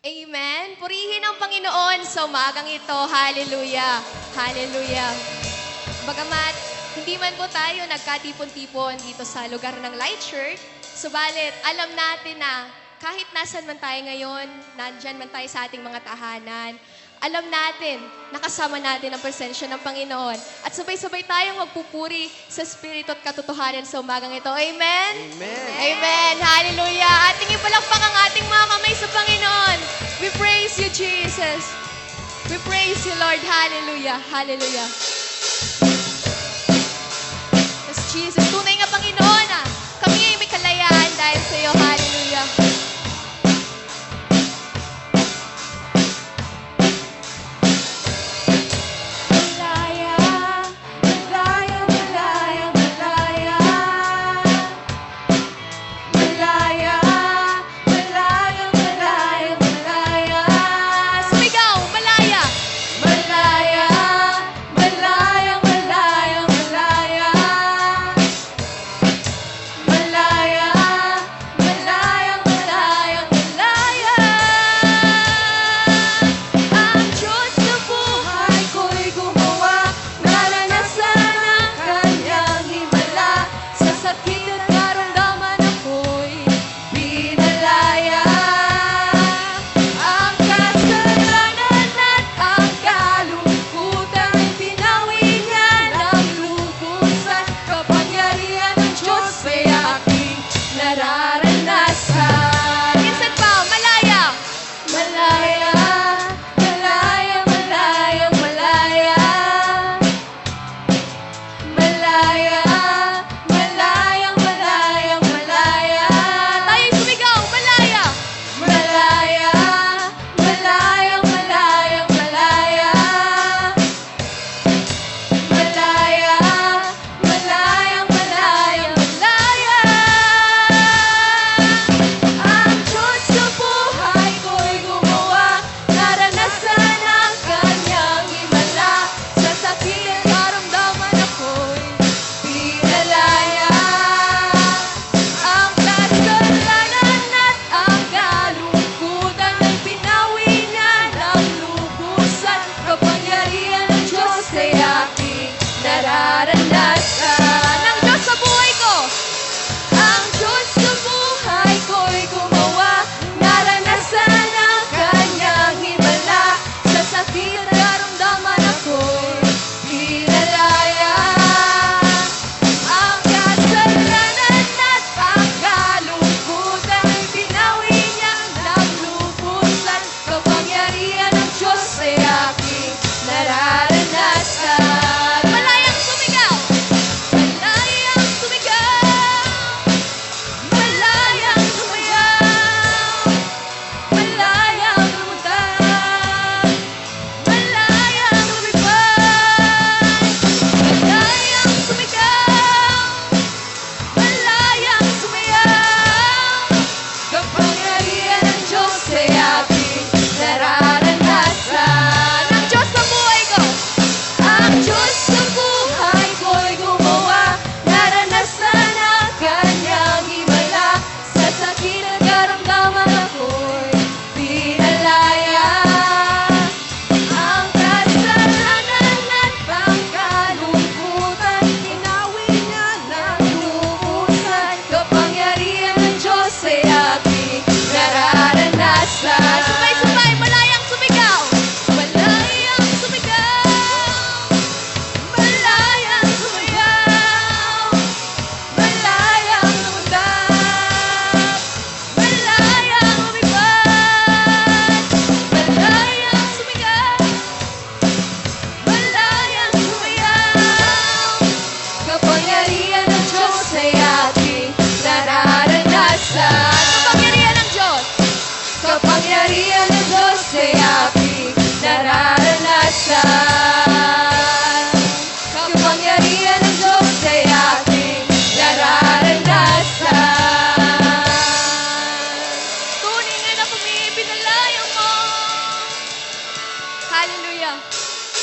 Amen. Purihin ang Panginoon sa umagang ito. Hallelujah. Hallelujah. Bagamat hindi man po tayo nagkatipon-tipon dito sa lugar ng Light Church, subalit alam natin na kahit nasan man tayo ngayon, nandyan man tayo sa ating mga tahanan, alam natin, nakasama natin ang presensya ng Panginoon. At sabay-sabay tayong magpupuri sa Espiritu at katotohanan sa umagang ito. Amen? Amen. Amen. Hallelujah. Ating ipalakpak ang ating mga kamay sa Panginoon. We praise you, Jesus. We praise you, Lord. Hallelujah. Hallelujah. Yes, Jesus. Tunay nga, Panginoon, kami ay may kalayaan dahil sa iyo. Hallelujah.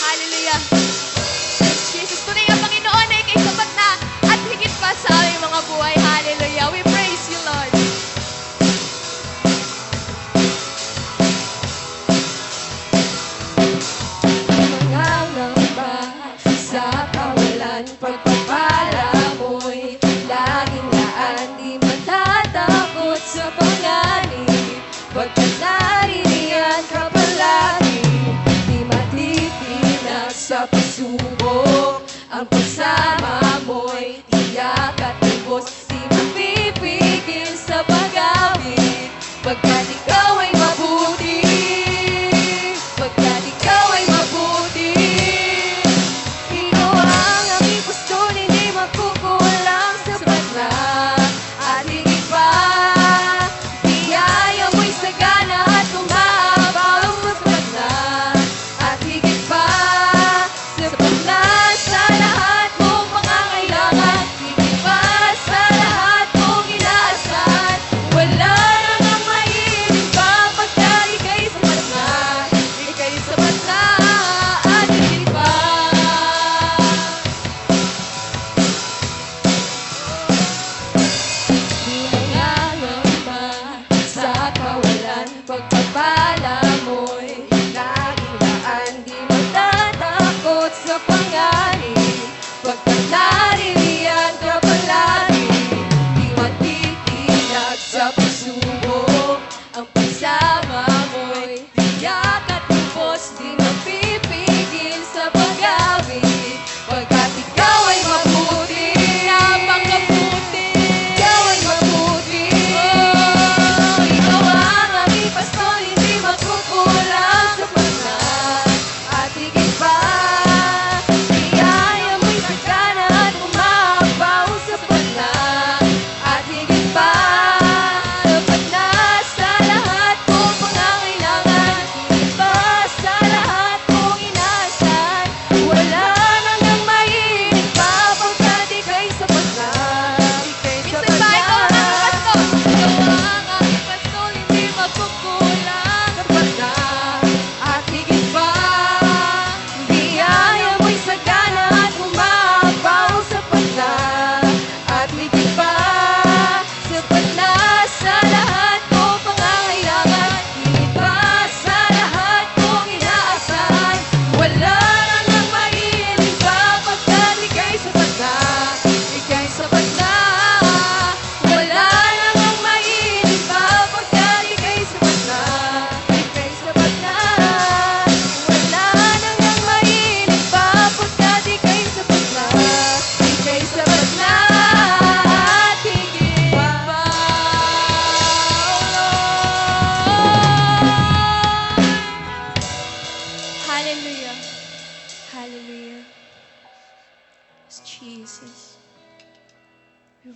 Hallelujah. Jesus, tunay ang Panginoon ay kay sapat na at higit pa sa aming mga buhay. Hallelujah. We praise you, Lord.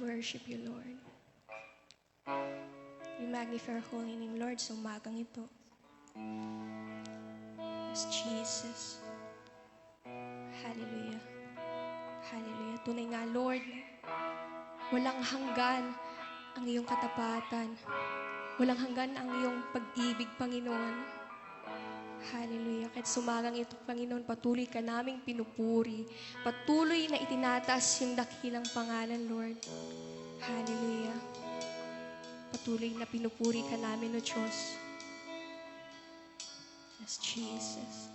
worship you, Lord. We magnify your holy name, Lord, sa umagang ito. Yes, Jesus. Hallelujah. Hallelujah. Tunay nga, Lord, walang hanggan ang iyong katapatan. Walang hanggan ang iyong pag-ibig, Panginoon. Hallelujah. Kahit sumagang ito, Panginoon, patuloy ka naming pinupuri. Patuloy na itinataas yung dakilang pangalan, Lord. Hallelujah. Patuloy na pinupuri ka namin, O Diyos. Yes, Jesus.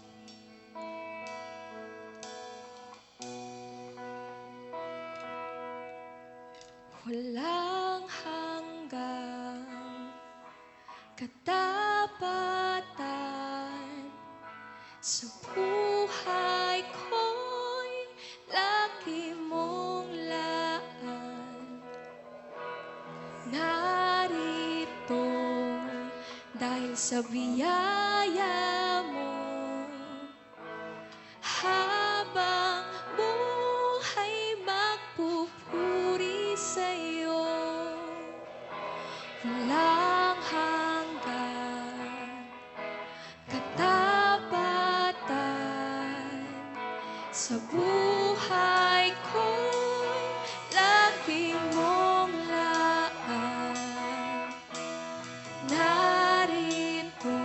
Walang hanggang katapatan sa buhay ko'y lagi mong laan. Narito dahil sa biyaya mo, habang buhay magpupuri sa'yo. Walang hanggan katapatan sa buhay ko'y lagi mong laan. Narito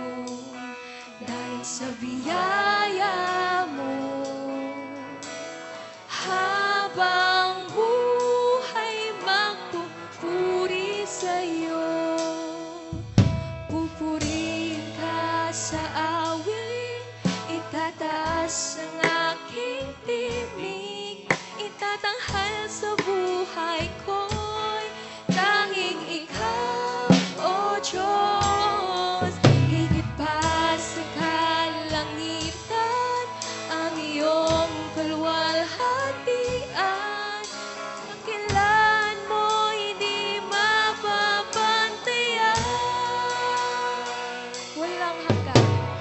dahil sa biyaya mo, habang buhay magpupuri sa'yo. Pupurihin ka sa awit, itataas ang aking tinig, itatanghal sa buhay ko'y tanging ikaw, O Diyos. Higit pa sa kalangitan ang iyong kalwalhatian, dakilan mo hindi mapapantayan. Walang hanggan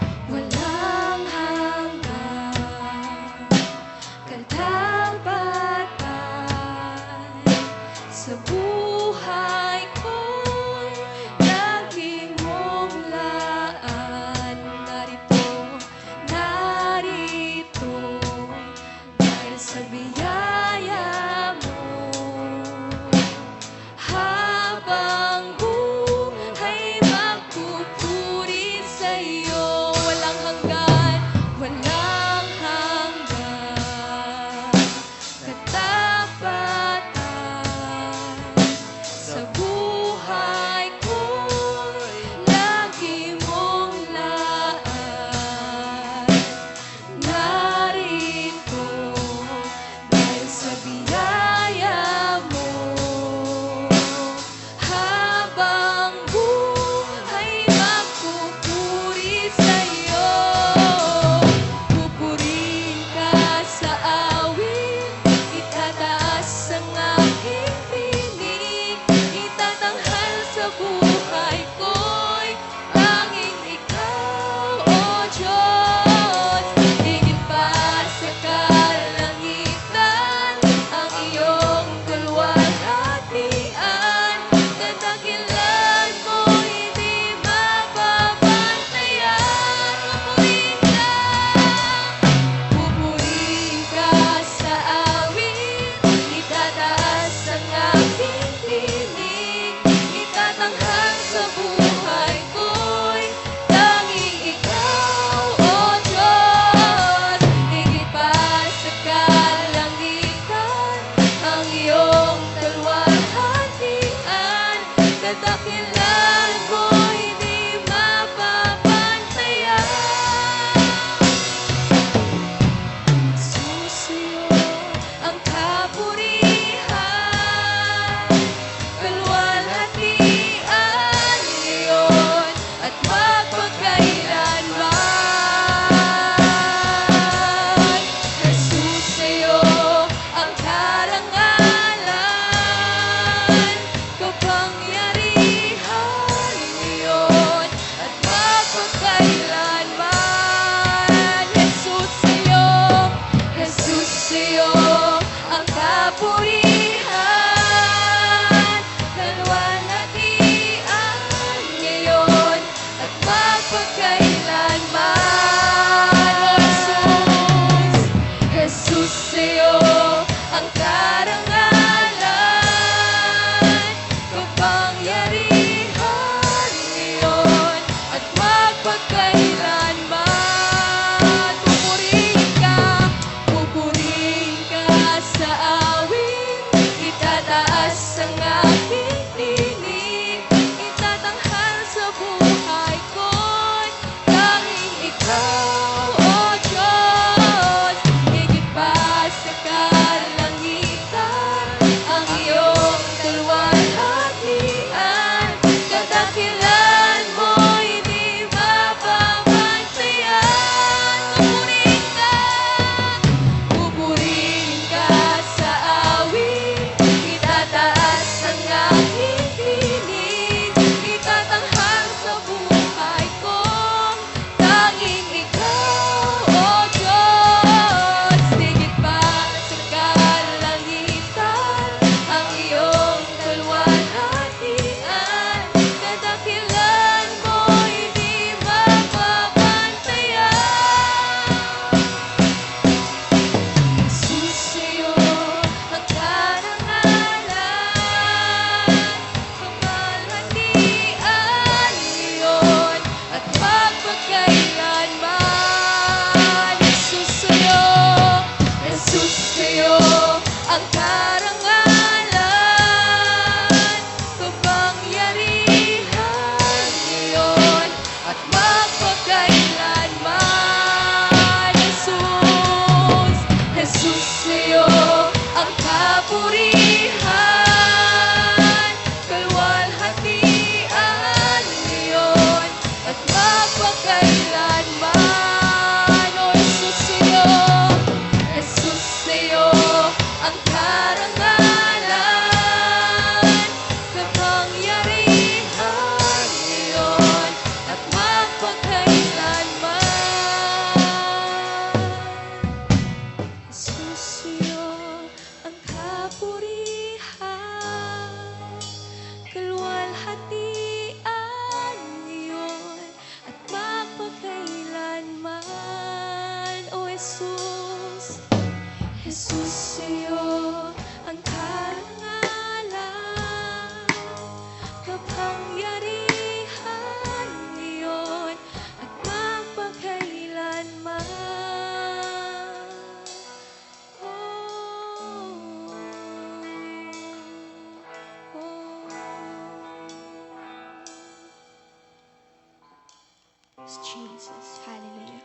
Jesus. Hallelujah.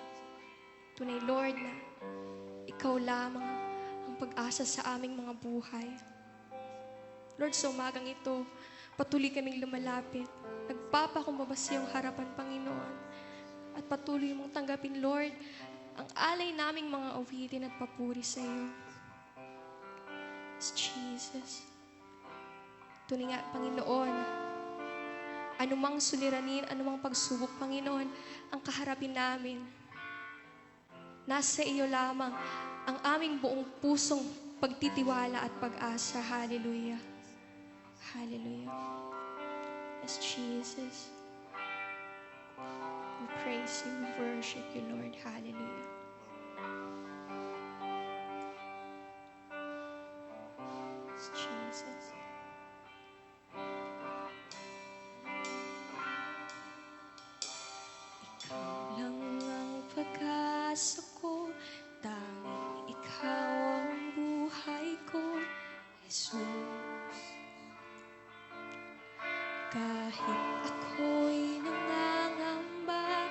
Tunay, Lord, na Ikaw lamang ang pag-asa sa aming mga buhay. Lord, sa umagang ito, patuloy kaming lumalapit. Nagpapakumbaba sa iyong harapan, Panginoon. At patuloy mong tanggapin, Lord, ang alay naming mga awitin at papuri sa iyo. Yes, Jesus. Tunay nga, Panginoon, anumang suliranin, anumang pagsubok, Panginoon, ang kaharapin namin. Nasa iyo lamang ang aming buong pusong pagtitiwala at pag-asa. Hallelujah. Hallelujah. Yes, Jesus. We praise you, we worship you, Lord. Hallelujah. Yes, Jesus. Ikaw lang ang pag-asa ko, tanging ikaw ang buhay ko, Jesus. Kahit ako'y nangangamba,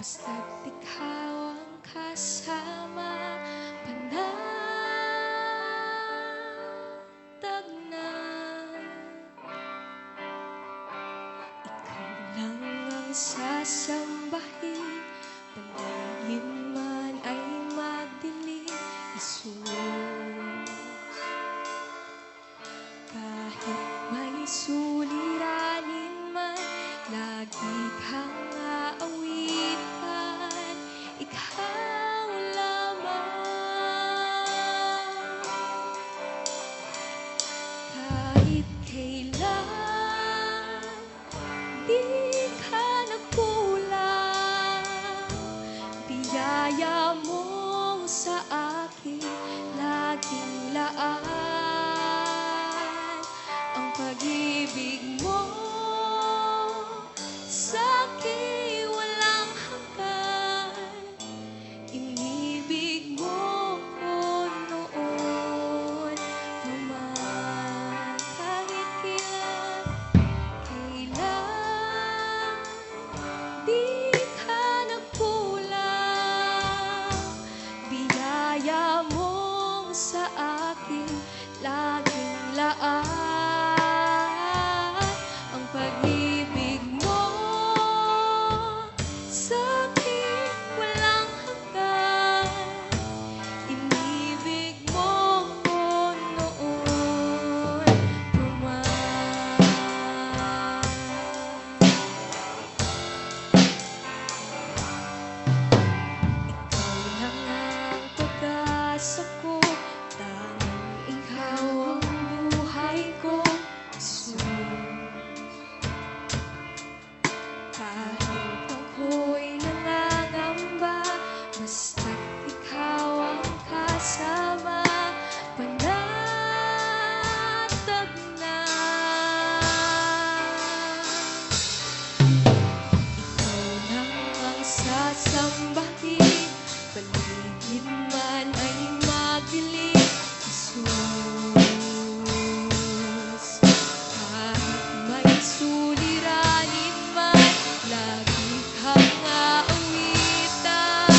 basta't ikaw ang kasama, panatag na. Ikaw lang ang sasambahin, paningin man ay magdilim, Jesus. Kahit may suliranin man, lagi kang aawitan, ikaw lamang. Kahit kailan, di ka nagkulang, biyaya mo sa akin laging laan. Ang pag-ibig mo sa'kin walang hanggan. Inibig mo ko noon pa man. Kahit kailan, di ka nagkulang, biyaya mo sa akin laging laan. Ang pag-ibig mo sa'kin walang hanggan. Inibig mo ko noon pa man. Ikaw lang ang pag-asa ko, tanging ikaw ang buhay ko, Jesus. Kahit ako'y nangangamba, basta't ikaw ang kasama, panatag na. Ikaw lang ang sasambahin, paligid man ay magdilim, Jesus. Kahit may suliranin man, lagi kang aawitan,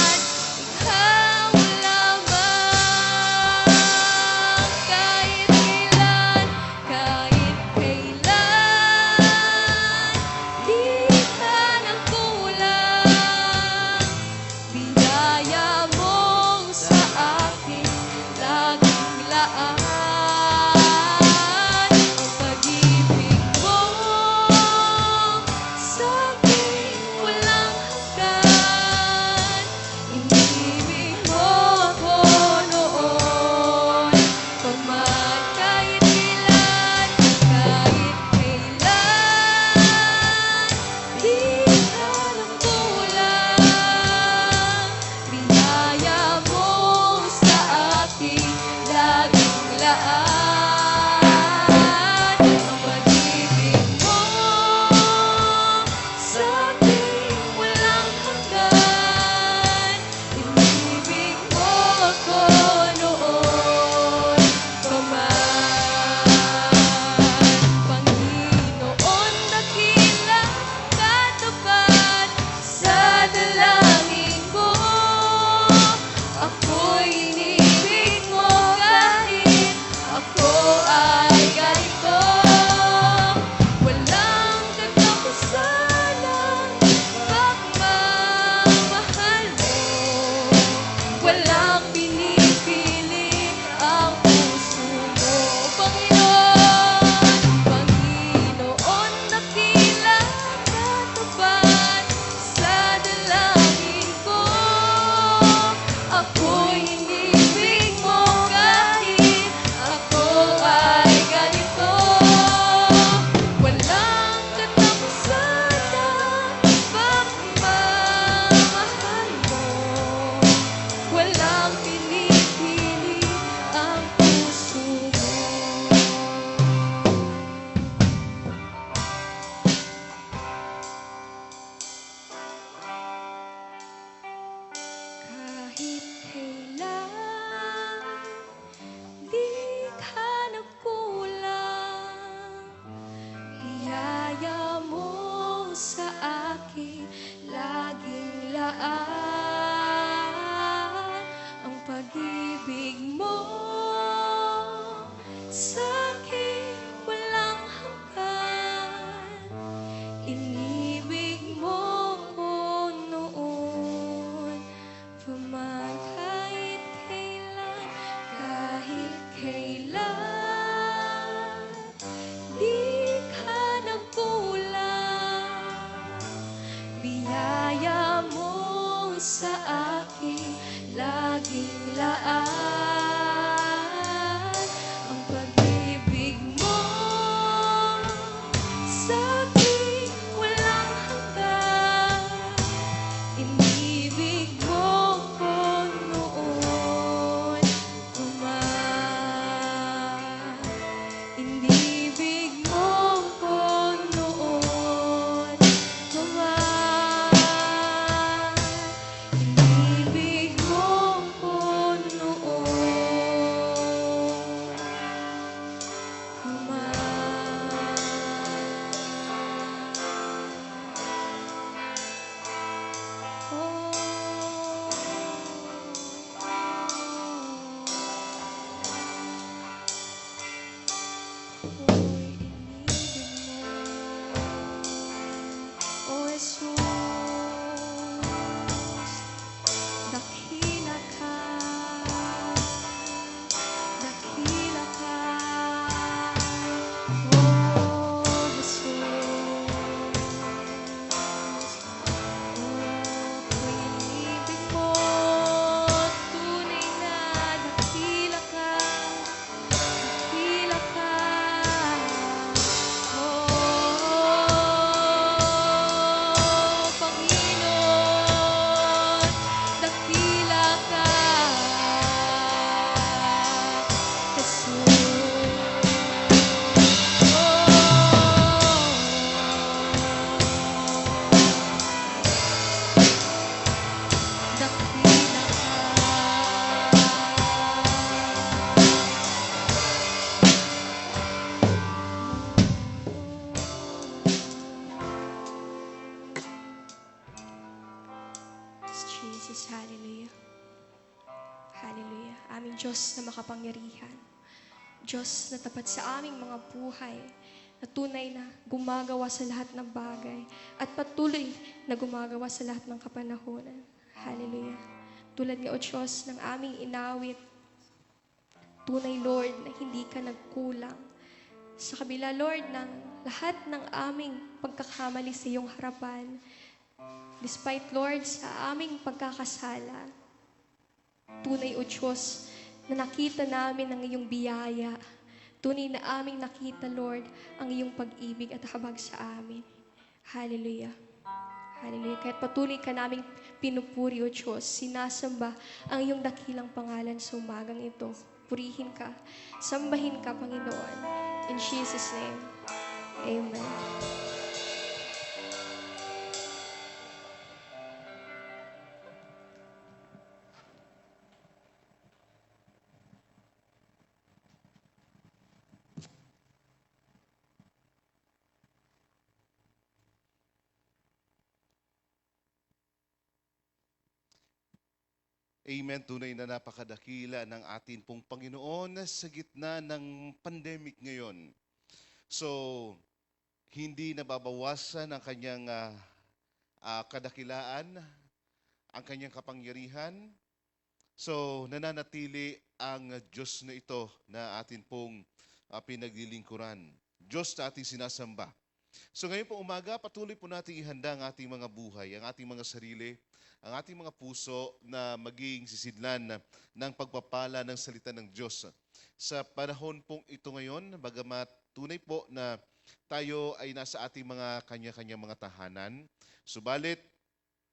ikaw lamang. Kahit kailan, di ka nagkulang, biyaya mo sa akin Biglaan ang pag-ibig mo sa aking walang hanggan. Inibig mo ko noon pa man. Inibig mo ko noon pa man. Inibig mo ko noon pa man. Oh, Jesus, dakila ka, dakila ka. Oh, Jesus, ako'y inibig mo, tunay na dakila ka. Dakila ka, Panginoon, dakila ka, dakila Jesus, hallelujah. Hallelujah. Aming Diyos na makapangyarihan. Diyos na tapat sa aming mga buhay, na tunay na gumagawa sa lahat ng bagay at patuloy na gumagawa sa lahat ng kapanahonan. Hallelujah. Tulad nga, O Diyos, ng aming inawit, tunay, Lord, na hindi ka nagkulang. Sa kabila, Lord, ng lahat ng aming pagkakamali sa iyong harapan, despite, Lord, sa aming pagkakasala, tunay, O Diyos, na nakita namin ang iyong biyaya. Tunay na aming nakita, Lord, ang iyong pag-ibig at habag sa amin. Hallelujah. Hallelujah. Kahit patuloy ka naming pinupuri, O Diyos, sinasamba ang iyong dakilang pangalan sa umagang ito. Purihin ka, sambahin ka, Panginoon. In Jesus' name, Amen. Amen. Tunay na napakadakila ng atin pong Panginoon sa gitna ng pandemic ngayon. So, hindi nababawasan ang kanyang kadakilaan, ang kanyang kapangyarihan. So, nananatili ang Diyos na ito na atin pong pinaglilingkuran. Diyos na ating sinasamba. So ngayon po umaga, patuloy po natin ihanda ang ating mga buhay, ang ating mga sarili, ang ating mga puso na maging sisidlan ng pagpapala ng salita ng Diyos. Sa panahon pong ito ngayon, bagamat tunay po na tayo ay nasa ating mga kanya-kanya mga tahanan, subalit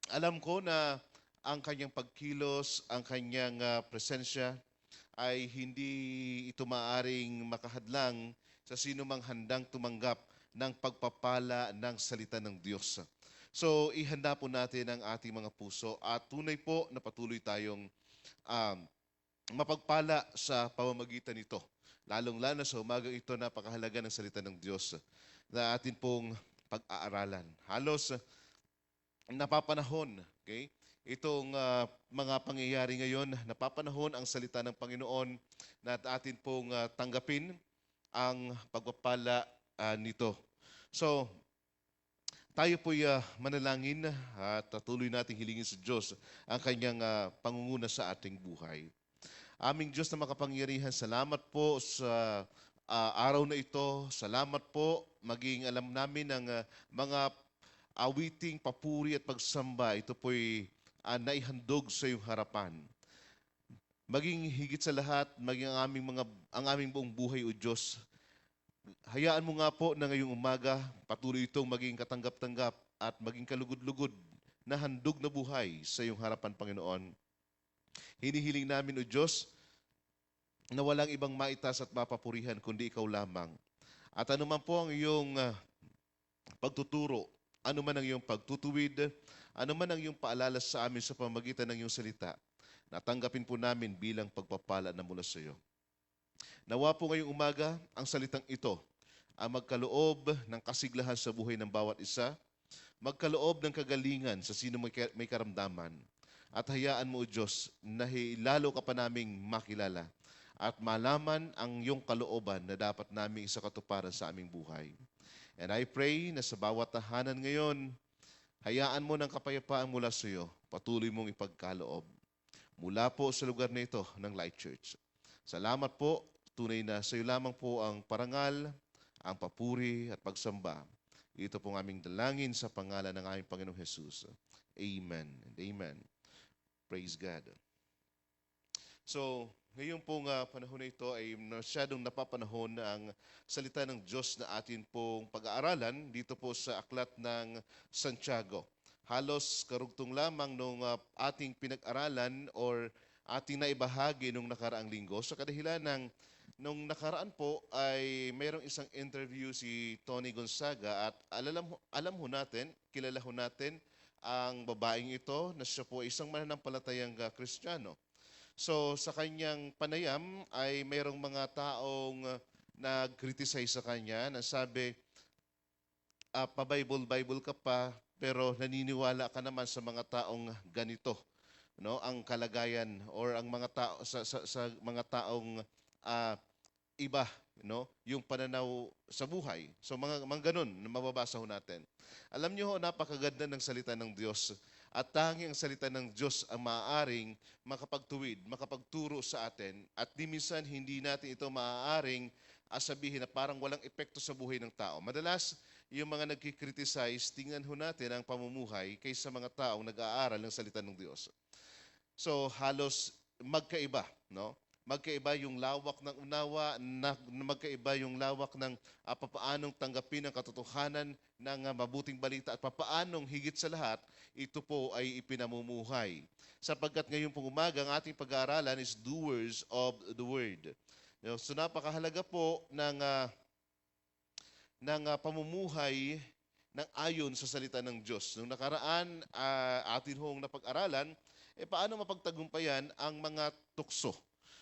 alam ko na ang kanyang pagkilos, ang kanyang presensya ay hindi ito maaring makahadlang sa sino mang handang tumanggap ng pagpapala ng salita ng Diyos. So, ihanda po natin ang ating mga puso at tunay po na patuloy tayong mapagpala sa pamamagitan nito. Lalong-lalo sa umagang ito, napakahalaga ng salita ng Diyos na atin pong pag-aaralan. Halos napapanahon, okay? Itong mga pangyayari ngayon, napapanahon ang salita ng Panginoon na atin pong tanggapin ang pagpapala nito. So, tayo po'y manalangin at tuloy nating hilingin sa Diyos ang kanyang pangunguna sa ating buhay. Aming Diyos na makapangyarihan, salamat po sa araw na ito. Salamat po, maging alam namin ang mga awiting papuri at pagsamba. Ito po'y naihandog sa iyong harapan. maging higit sa lahat, maging ang aming buong buhay, O Diyos. Hayaan mo nga po na ngayong umaga, patuloy itong maging katanggap-tanggap at maging kalugod-lugod na handog na buhay sa iyong harapan, Panginoon. Hinihiling namin, O Diyos, na walang ibang maitas at mapapurihan kundi ikaw lamang. At ano man po ang iyong pagtuturo, ano man ang iyong pagtutuwid, ano man ang iyong paalala sa amin sa pamamagitan ng iyong salita, natanggapin po namin bilang pagpapala na mula sa iyo. Nawa po ngayong umaga, ang salitang ito ang magkaloob ng kasiglahan sa buhay ng bawat isa, magkaloob ng kagalingan sa sino may karamdaman, at hayaan mo, O Diyos, na lalo ka pa naming makilala at malaman ang iyong kalooban na dapat naming isakatuparan sa aming buhay. And I pray na sa bawat tahanan ngayon, hayaan mo ng kapayapaan mula sa iyo, patuloy mong ipagkaloob. Mula po sa lugar na ito ng Light Church. Salamat po, tunay na sa iyo lamang po ang parangal, ang papuri at pagsamba. Ito pong aming dalangin sa pangalan ng aming Panginoong Jesus. Amen and amen. Praise God. So, ngayon pong panahon na ito ay masyadong napapanahon na ang salita ng Diyos na atin pong pag-aaralan dito po sa aklat ng Santiago. Halos karugtong lamang nung ating pinag-aralan or ating naibahagi nung nakaraang linggo. Sa kadahilan ng nung nakaraan po ay mayroong isang interview si Tony Gonzaga at alam ho natin, kilala ho natin ang babaeng ito na siya po isang mananampalatayang Kristiyano. So sa kanyang panayam ay mayroong mga taong nag-criticize sa kanya na sabi, pa-Bible ka pa pero naniniwala ka naman sa mga taong ganito, no? Ang kalagayan or ang mga tao sa mga taong iba, no? Yung pananaw sa buhay. So mga ganun na mababasa ho natin. Alam niyo ho, napakaganda ng salita ng Diyos. At tanging ang salita ng Diyos ang maaaring makapagtuwid, makapagturo sa atin. At di minsan hindi natin ito maaaring sabihin na parang walang epekto sa buhay ng tao. Madalas, yung mga nagkikriticize, tingnan ho natin ang pamumuhay kaysa mga taong nag-aaral ng salita ng Diyos. So halos magkaiba, no? Magkaiba yung lawak ng unawa, magkaiba yung lawak ng papaanong tanggapin ang katotohanan ng mabuting balita at papaanong higit sa lahat, ito po ay ipinamumuhay. Sapagkat ngayon pong umaga, ang ating pag-aaralan is doers of the word. So napakahalaga po ng pamumuhay ng ayon sa salita ng Diyos. Nung nakaraan, atin hong napag-aralan, paano mapagtagumpayan ang mga tukso.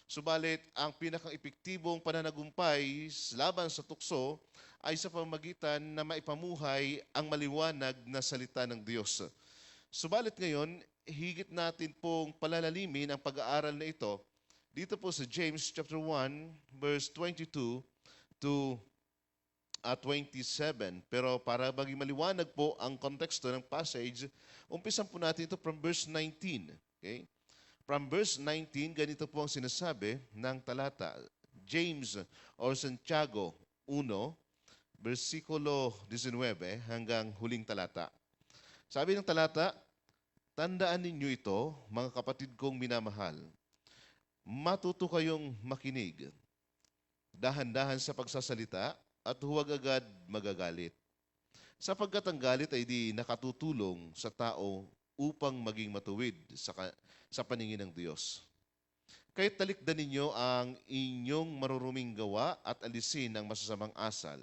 Subalit, ang pinaka-epektibong pananagumpay laban sa tukso ay sa pamamagitan na maipamuhay ang maliwanag na salita ng Diyos. Subalit ngayon, higit natin pong palalalimin ang pag-aaral na ito dito po sa James chapter 1, verse 22 to 27. Pero para maging maliwanag po ang konteksto ng passage, umpisan po natin ito from verse 19. Okay? From verse 19, ganito po ang sinasabi ng talata. James or Santiago 1, versikulo 19 hanggang huling talata. Sabi ng talata, tandaan ninyo ito, mga kapatid kong minamahal. Matuto kayong makinig. Dahan-dahan sa pagsasalita at huwag agad magagalit. Sapagkat ang galit ay di nakatutulong sa tao upang maging matuwid sa paningin ng Diyos. Kaya't talikdan ninyo ang inyong maruruming gawa at alisin ang masasamang asal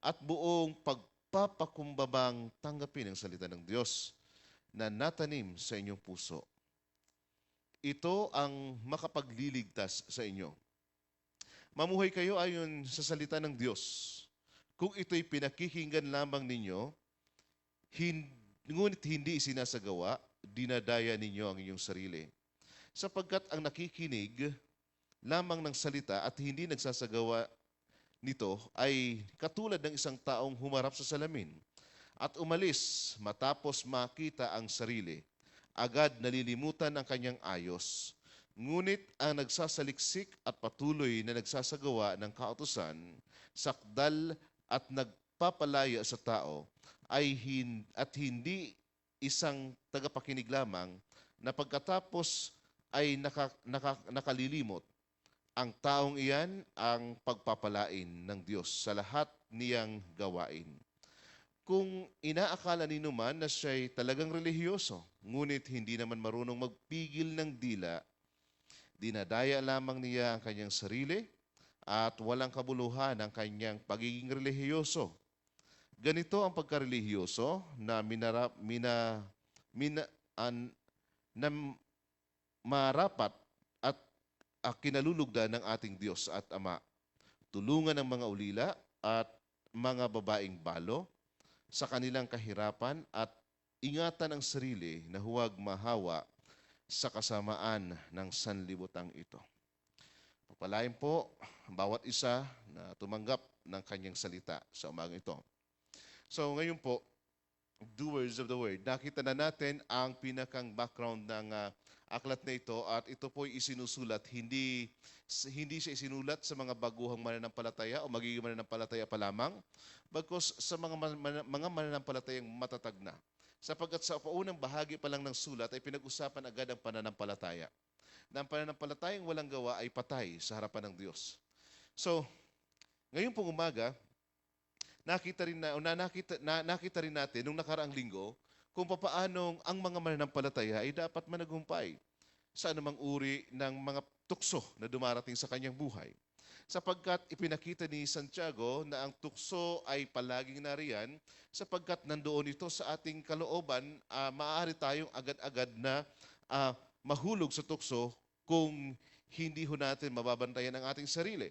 at buong pagpapakumbabang tanggapin ang salita ng Diyos na natanim sa inyong puso. Ito ang makapagliligtas sa inyo. Mamuhay kayo ayon sa salita ng Diyos. Kung ito'y pinakikinggan lamang ninyo, ngunit hindi isinasagawa, dinadaya ninyo ang inyong sarili. Sapagkat ang nakikinig lamang ng salita at hindi nagsasagawa nito ay katulad ng isang taong humarap sa salamin at umalis matapos makita ang sarili. Agad nalilimutan ang kanyang ayos. Ngunit ang nagsasaliksik at patuloy na nagsasagawa ng kautusan, sakdal at nagpapalaya sa tao, ay hindi isang tagapakinig lamang na pagkatapos ay nakalilimot. Ang taong iyan ang pagpapalain ng Diyos sa lahat niyang gawain. Kung inaakala ninyo man na siya'y talagang relihiyoso, ngunit hindi naman marunong magpigil ng dila, dinadaya lamang niya ang kanyang sarili at walang kabuluhan ang kanyang pagiging relihiyoso. Ganito ang pagkarelihiyoso na mina, an, na marapat at kinalulugdan ng ating Diyos at Ama. Tulungan ng mga ulila at mga babaeng balo sa kanilang kahirapan at ingatan ang sarili na huwag mahawa sa kasamaan ng sanlibutan ito. Pagpalain po ang bawat isa na tumanggap ng kanyang salita sa umagang ito. So ngayon po, doers of the word, nakita na natin ang pinakang background ng aklat na ito at ito po ay isinusulat, hindi siya isinulat sa mga baguhang mananampalataya o magiging mananampalataya pa lamang, bagkus sa mga mananampalatayang matatag na. Sapagkat sa paunang bahagi pa lang ng sulat ay pinag-usapan agad ang pananampalataya. Na ang pananampalatayang walang gawa ay patay sa harapan ng Diyos. So, ngayon pong umaga, nakita rin natin nung nakaraang linggo kung papaanong ang mga mananampalataya ay dapat managumpay sa anumang uri ng mga tukso na dumarating sa kanyang buhay. Sapagkat ipinakita ni Santiago na ang tukso ay palaging nariyan sapagkat nandoon ito sa ating kalooban, maaari tayong agad-agad na mahulog sa tukso kung hindi ho natin mababantayan ang ating sarili.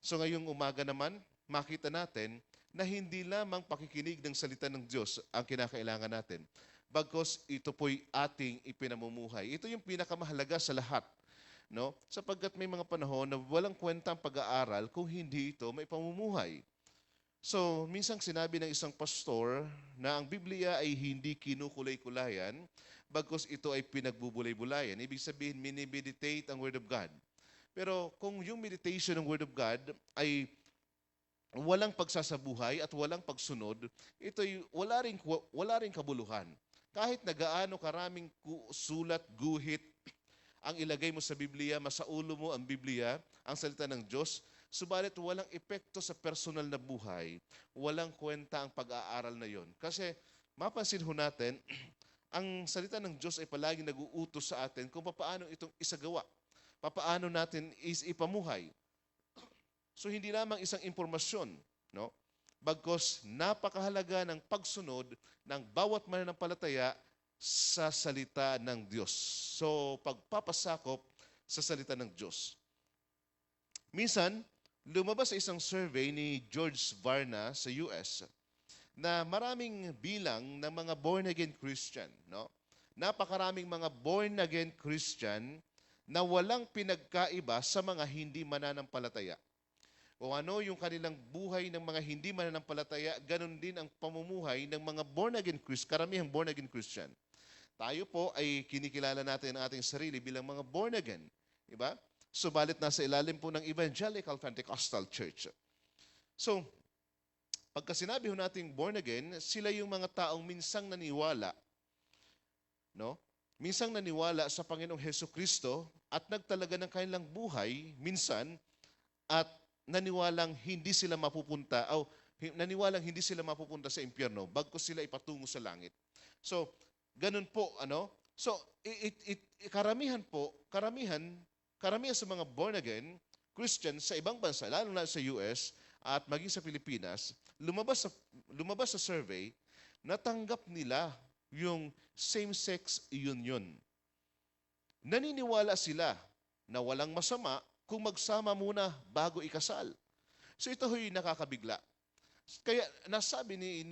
So ngayong umaga naman, makita natin na hindi lamang pakikinig ng salita ng Diyos ang kinakailangan natin, bagkus ito po'y ating ipinamumuhay. Ito yung pinakamahalaga sa lahat. No? Sapagkat may mga panahon na walang kwentang pag-aaral kung hindi ito may pamumuhay. So, minsan sinabi ng isang pastor na ang Biblia ay hindi kinukulay-kulayan, bagkus ito ay pinagbubulay-bulayan. Ibig sabihin, minimeditate ang Word of God. Pero kung yung meditation ng Word of God ay walang pagsasabuhay at walang pagsunod, ito'y wala ring kabuluhan. Kahit na gaano karaming sulat, guhit, ang ilagay mo sa Biblia, masaulo mo ang Biblia, ang salita ng Diyos, subalit walang epekto sa personal na buhay, walang kwenta ang pag-aaral na yon. Kasi mapansin ho natin, ang salita ng Diyos ay palaging nag-uutos sa atin kung paano itong isagawa, paano natin ipamuhay. So hindi lamang isang impormasyon, no? Bagkus napakahalaga ng pagsunod ng bawat mananampalataya sa salita ng Diyos. So, pagpapasakop sa salita ng Diyos. Minsan, lumabas sa isang survey ni George Barna sa US na maraming bilang ng mga born-again Christian. No? Napakaraming mga born-again Christian na walang pinagkaiba sa mga hindi mananampalataya. O ano yung kanilang buhay ng mga hindi mananampalataya, ganun din ang pamumuhay ng mga born-again Christian, karamihang born-again Christian. Tayo po ay kinikilala natin ang ating sarili bilang mga born-again. Diba? Subalit nasa ilalim po ng Evangelical Pentecostal Church. So, pagka sinabi ho natin born-again, sila yung mga taong minsang naniwala. No? Minsang naniwala sa Panginoong Hesukristo at nagtalaga ng kanilang buhay minsan at naniwalang hindi sila mapupunta sa impyerno bagkus sila ipatungo sa langit. So, ganun po, ano? So, karamihan sa mga born-again Christians sa ibang bansa, lalo na sa US at maging sa Pilipinas, lumabas sa survey, natanggap nila yung same-sex union. Naniniwala sila na walang masama kung magsama muna bago ikasal. So ito ho'y nakakabigla. Kaya nasabi ni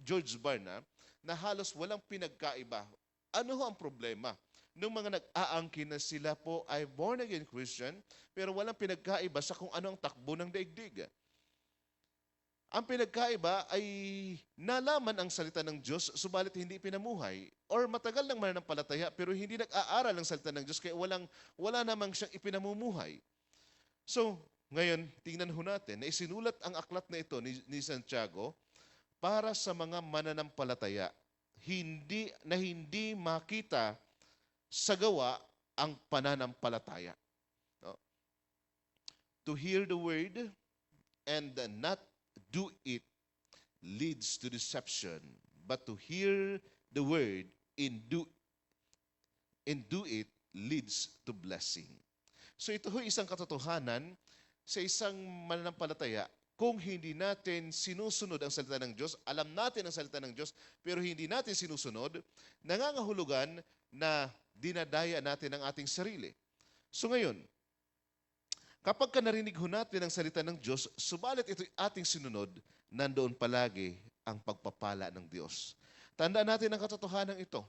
George Barna na halos walang pinagkaiba. Ano ho ang problema? Nung mga nag-aangkin na sila po ay born-again Christian, pero walang pinagkaiba sa kung ano ang takbo ng daigdig. Ang pinagkaiba ay nalaman ang salita ng Diyos, subalit hindi pinamuhay. Or matagal nang mananampalataya, pero hindi nag-aaral ang salita ng Diyos, kaya wala namang siyang ipinamumuhay. So, ngayon, tingnan ho natin na isinulat ang aklat na ito ni Santiago para sa mga mananampalataya. hindi makita sa gawa ang pananampalataya. No? To hear the word and not do it leads to deception, but to hear the word and do it leads to blessing. So ito ho isang katotohanan sa isang mananampalataya. Kung hindi natin sinusunod ang salita ng Diyos, alam natin ang salita ng Diyos, pero hindi natin sinusunod, nangangahulugan na dinadaya natin ang ating sarili. So ngayon, kapag ka narinig ho natin ang salita ng Diyos, subalit ito'y ating sinunod, nandoon palagi ang pagpapala ng Diyos. Tandaan natin ang katotohanan ito,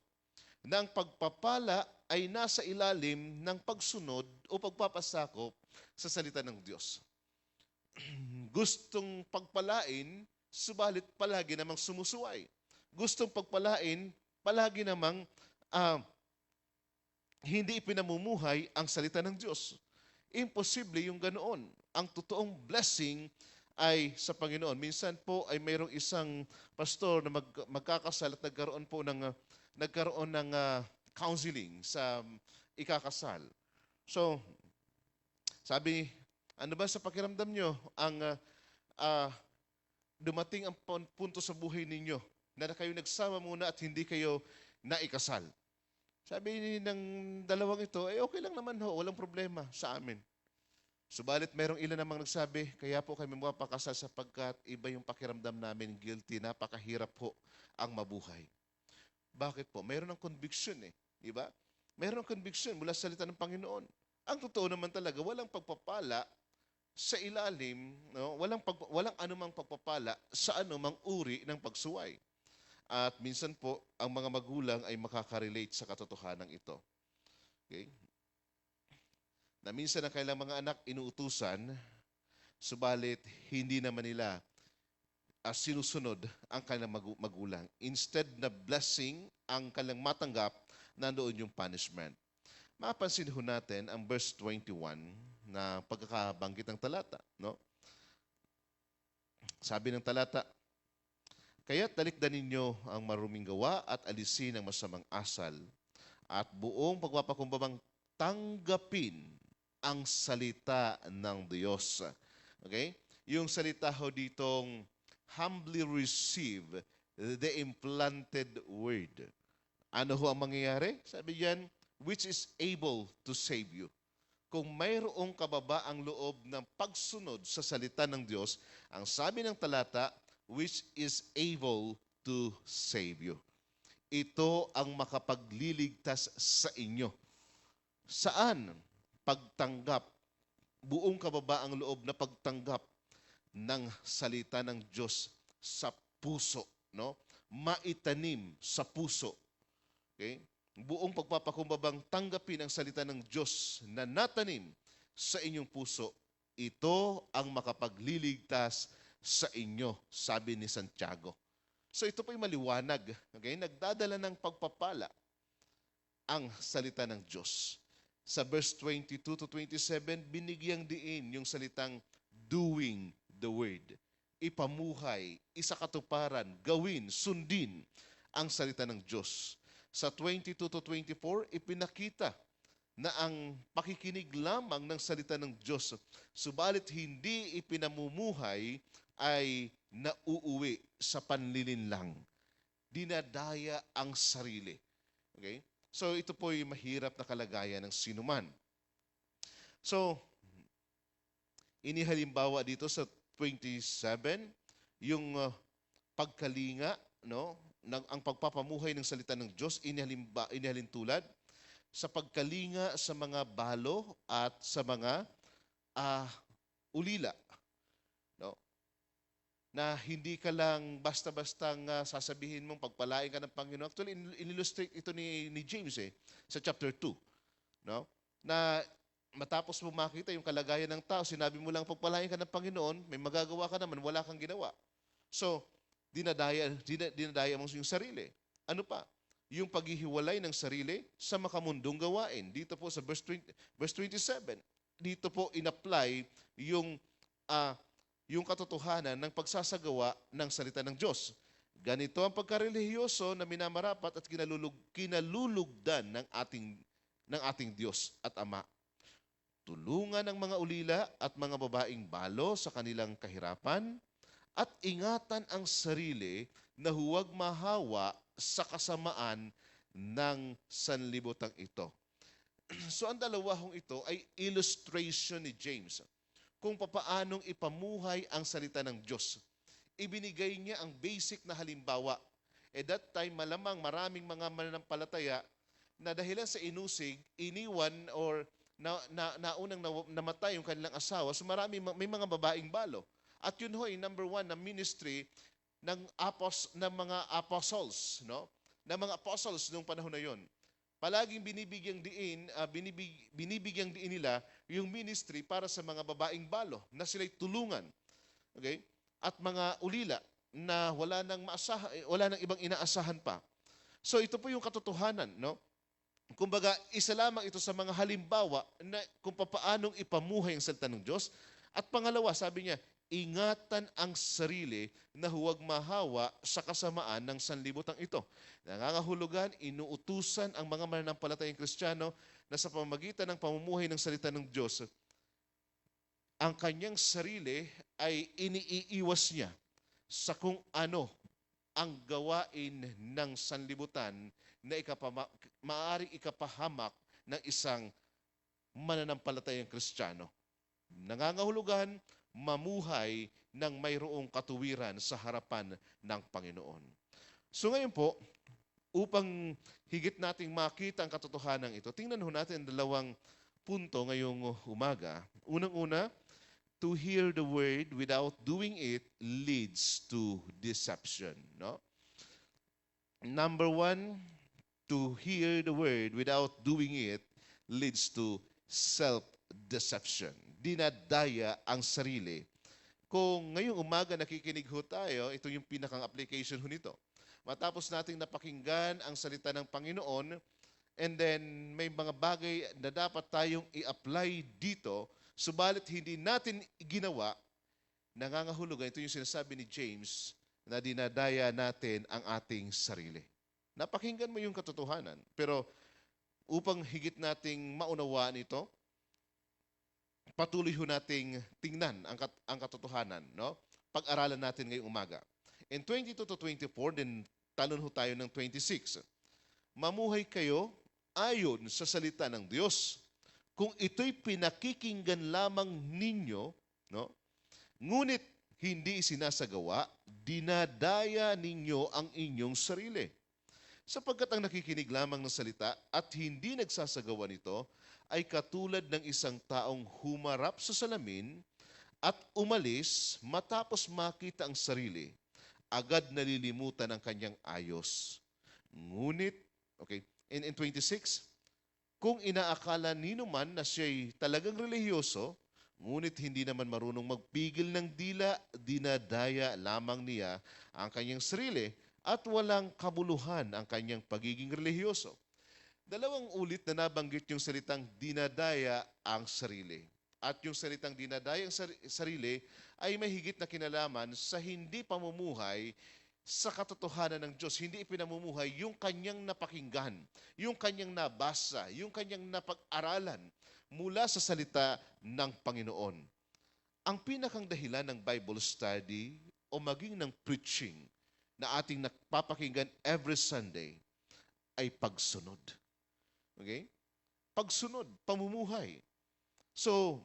na ang pagpapala ay nasa ilalim ng pagsunod o pagpapasakop sa salita ng Diyos. Gustong pagpalain, subalit palagi namang sumusuway. Gustong pagpalain, palagi namang hindi ipinamumuhay ang salita ng Diyos. Imposible yung ganoon. Ang totoong blessing ay sa Panginoon. Minsan po ay mayroong isang pastor na magkakasal at nagkaroon ng counseling sa ikakasal. So, sabi, ano ba sa pakiramdam nyo ang dumating ang punto sa buhay ninyo na kayo nagsama muna at hindi kayo naikasal? Sabi ng dalawang ito, okay lang naman ho, walang problema sa amin. Subalit merong ilan namang nagsabi, kaya po kami mapakasal sapagkat iba yung pakiramdam namin, guilty, napakahirap po ang mabuhay. Bakit po? Mayroon ng conviction di ba? Mayroon ng conviction mula sa salita ng Panginoon. Ang totoo naman talaga, walang pagpapala sa ilalim, no? Walang anumang pagpapala sa anumang uri ng pagsuway. At minsan po, ang mga magulang ay makaka-relate sa katotohanan ito. Okay? Na minsan ang kailang mga anak inuutusan, subalit hindi naman nila sinusunod ang kanilang magulang. Instead na blessing ang kanilang matanggap, nandoon yung punishment. Mapansin ho natin ang verse 21 na pagkakabanggit ng talata. No? Sabi ng talata, kaya't dalikdan ninyo ang maruming gawa at alisin ang masamang asal at buong pagpapakumbabang tanggapin ang salita ng Diyos. Okay? Yung salita ho ditong humbly receive the implanted word. Ano ho ang mangyayari? Sabi diyan, which is able to save you. Kung mayroong kababaang loob ng pagsunod sa salita ng Diyos, ang sabi ng talata, which is able to save you. Ito ang makapagliligtas sa inyo. Saan? Pagtanggap, buong kababaang loob na pagtanggap ng salita ng Diyos sa puso, no? Maitanim sa puso. Okay? Buong pagpapakumbabang tanggapin ang salita ng Diyos na natanim sa inyong puso. Ito ang makapagliligtas sa inyo, sabi ni Santiago. So ito po'y maliwanag. Okay? Nagdadala ng pagpapala ang salita ng Diyos. Sa verse 22 to 27, binigyang diin yung salitang doing the word. Ipamuhay, isakatuparan, gawin, sundin ang salita ng Diyos. Sa 22 to 24, ipinakita na ang pakikinig lamang ng salita ng Diyos, subalit hindi ipinamumuhay, ay nauuwi sa panlilinlang. Dinadaya ang sarili. Okay? So ito po yung mahirap na kalagayan ng sinuman. So, inihalimbawa dito sa 27, yung pagkalinga, no? Ang pagpapamuhay ng salita ng Diyos, inihalintulad sa pagkalinga sa mga balo at sa mga ulila. No? Na hindi ka lang basta-bastang sasabihin mong pagpalain ka ng Panginoon. Actually, in-illustrate ito ni James sa chapter 2. No? Na matapos mo makita yung kalagayan ng tao, sinabi mo lang pagpalain ka ng Panginoon, may magagawa ka naman, wala kang ginawa. So, dinadaya mo yung sarili. Ano pa? Yung paghihiwalay ng sarili sa makamundong gawain. Dito po sa verse 27, dito po in-apply yung katotohanan ng pagsasagawa ng salita ng Diyos. Ganito ang pagkarelihiyoso na minamarapat at kinalulugdan ng ating Diyos at Ama. Tulungan ang mga ulila at mga babaeng balo sa kanilang kahirapan at ingatan ang sarili na huwag mahawa sa kasamaan ng sanlibutang ito. So ang dalawang ito ay illustration ni James kung papaanong ipamuhay ang salita ng Diyos. Ibinigay niya ang basic na halimbawa. That time, malamang maraming mga mananampalataya na dahilan sa inusig, iniwan or naunang namatay yung kanilang asawa. So may mga babaeng balo. At yun ho'y number one na ministry ng mga apostles, no? Ng mga apostles nung panahon na yon. Palaging binibigyang diin nila yung ministry para sa mga babaeng balo na sila'y tulungan. Okay? At mga ulila na wala nang ibang inaasahan pa. So ito po yung katotohanan, no? Kumbaga, isa lamang ito sa mga halimbawa na kung paanong ipamuhay ang salita ng Diyos. At pangalawa, sabi niya, ingatan ang sarili na huwag mahawa sa kasamaan ng sanlibutan ito. Nangangahulugan, inuutusan ang mga mananampalatayang Kristiyano na sa pamamagitan ng pamumuhay ng salita ng Diyos, ang kanyang sarili ay iniiiwas niya sa kung ano ang gawain ng sanlibutan na maaaring ikapahamak ng isang mananampalatayang Kristiyano. Nangangahulugan, mamuhay ng mayroong katuwiran sa harapan ng Panginoon. So ngayon po, upang higit nating makita ang katotohanan ito, tingnan ho natin dalawang punto ngayong umaga. Unang-una, to hear the word without doing it leads to deception. No? Number one, to hear the word without doing it leads to self-deception. Dinadaya ang sarili. Kung ngayong umaga nakikinig ho tayo, ito yung pinakang application ho nito. Matapos nating napakinggan ang salita ng Panginoon, and then may mga bagay na dapat tayong i-apply dito, subalit hindi natin ginawa, nangangahulugan, ito yung sinasabi ni James, na dinadaya natin ang ating sarili. Napakinggan mo yung katotohanan. Pero upang higit nating maunawaan ito, patuloy ho nating tingnan ang katotohanan. No? Pag-aralan natin ngayong umaga. In 22 to 24, then talon ho tayo ng 26. Mamuhay kayo ayon sa salita ng Diyos. Kung ito'y pinakikinggan lamang ninyo, no? Ngunit hindi isinasagawa, dinadaya ninyo ang inyong sarili. Sapagkat ang nakikinig lamang ng salita at hindi nagsasagawa nito ay katulad ng isang taong humarap sa salamin at umalis matapos makita ang sarili. Agad nalilimutan ang kanyang ayos. Ngunit, okay, in 26, kung inaakala nino man na siya'y talagang relihiyoso, ngunit hindi naman marunong magpigil ng dila, dinadaya lamang niya ang kanyang sarili at walang kabuluhan ang kanyang pagiging relihiyoso. Dalawang ulit na nabanggit yung salitang dinadaya ang sarili. At yung salitang dinadaya ang sarili ay may higit na kinalaman sa hindi pamumuhay sa katotohanan ng Diyos. Hindi ipinamumuhay yung kanyang napakinggan, yung kanyang nabasa, yung kanyang napag-aralan mula sa salita ng Panginoon. Ang pinakang dahilan ng Bible study o maging ng preaching na ating napapakinggan every Sunday ay pagsunod. Okay? Pagsunod, pamumuhay. So,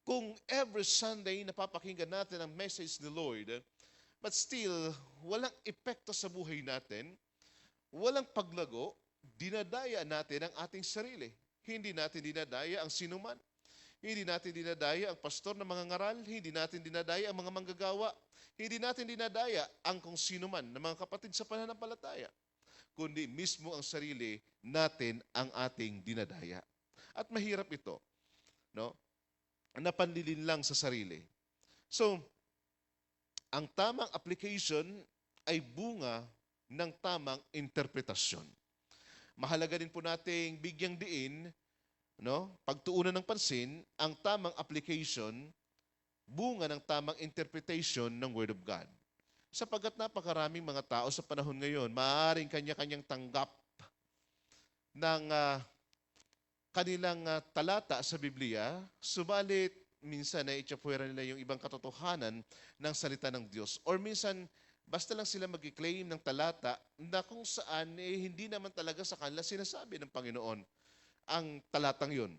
kung every Sunday napapakinggan natin ang message ni Lord, but still, walang epekto sa buhay natin, walang paglago, dinadaya natin ang ating sarili. Hindi natin dinadaya ang sinuman. Hindi natin dinadaya ang pastor na mga ngaral. Hindi natin dinadaya ang mga manggagawa. Hindi natin dinadaya ang kung sinuman na mga kapatid sa pananampalataya. Kundi mismo ang sarili natin ang ating dinadaya. At mahirap ito, no? Napanlilin lang sa sarili. So, ang tamang application ay bunga ng tamang interpretasyon. Mahalaga din po nating bigyang diin, no? Pagtuunan ng pansin, ang tamang application, bunga ng tamang interpretation ng Word of God. Sapagkat napakaraming mga tao sa panahon ngayon, maaaring kanya-kanyang tanggap ng kanilang talata sa Biblia, subalit minsan ay itsapuera nila yung ibang katotohanan ng salita ng Diyos. Or minsan, basta lang sila mag-claim ng talata na kung saan hindi naman talaga sa kanila sinasabi ng Panginoon ang talatang yun.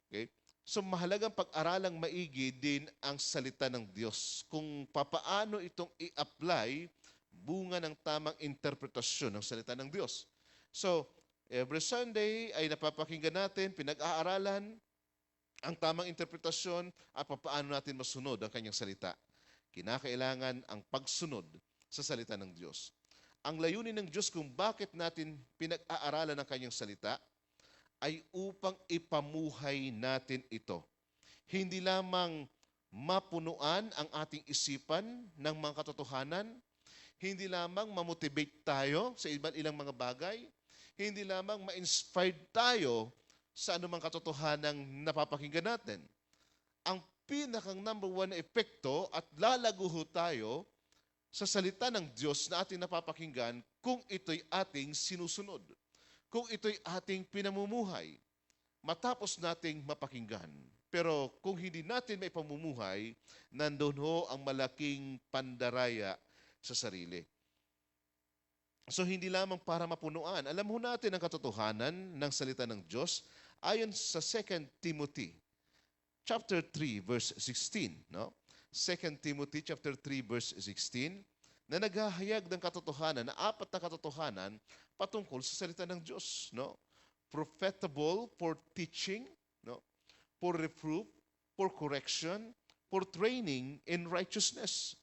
Okay? So mahalagang pag-aralang maigi din ang salita ng Diyos. Kung papaano itong i-apply bunga ng tamang interpretasyon ng salita ng Diyos. So, every Sunday ay napapakinggan natin, pinag-aaralan ang tamang interpretasyon at paano natin masunod ang kanyang salita. Kinakailangan ang pagsunod sa salita ng Diyos. Ang layunin ng Diyos kung bakit natin pinag-aaralan ang kanyang salita ay upang ipamuhay natin ito. Hindi lamang mapunuan ang ating isipan ng mga katotohanan, hindi lamang mamotivate tayo sa ilang mga bagay, hindi lamang ma-inspired tayo sa anumang katotohanang napapakinggan natin. Ang pinakang number one na epekto at lalaguho tayo sa salita ng Diyos na ating napapakinggan kung ito'y ating sinusunod, kung ito'y ating pinamumuhay, matapos nating mapakinggan. Pero kung hindi natin may pamumuhay, nandun ho ang malaking pandaraya sa sarili. So hindi lamang para mapunuan. Alam ho natin ang katotohanan ng salita ng Diyos ayon sa 2 Timothy chapter 3 verse 16, no? 2 Timothy chapter 3 verse 16 na naghahayag ng katotohanan, na apat na katotohanan patungkol sa salita ng Diyos, no? Profitable for teaching, no? For reproof, for correction, for training in righteousness.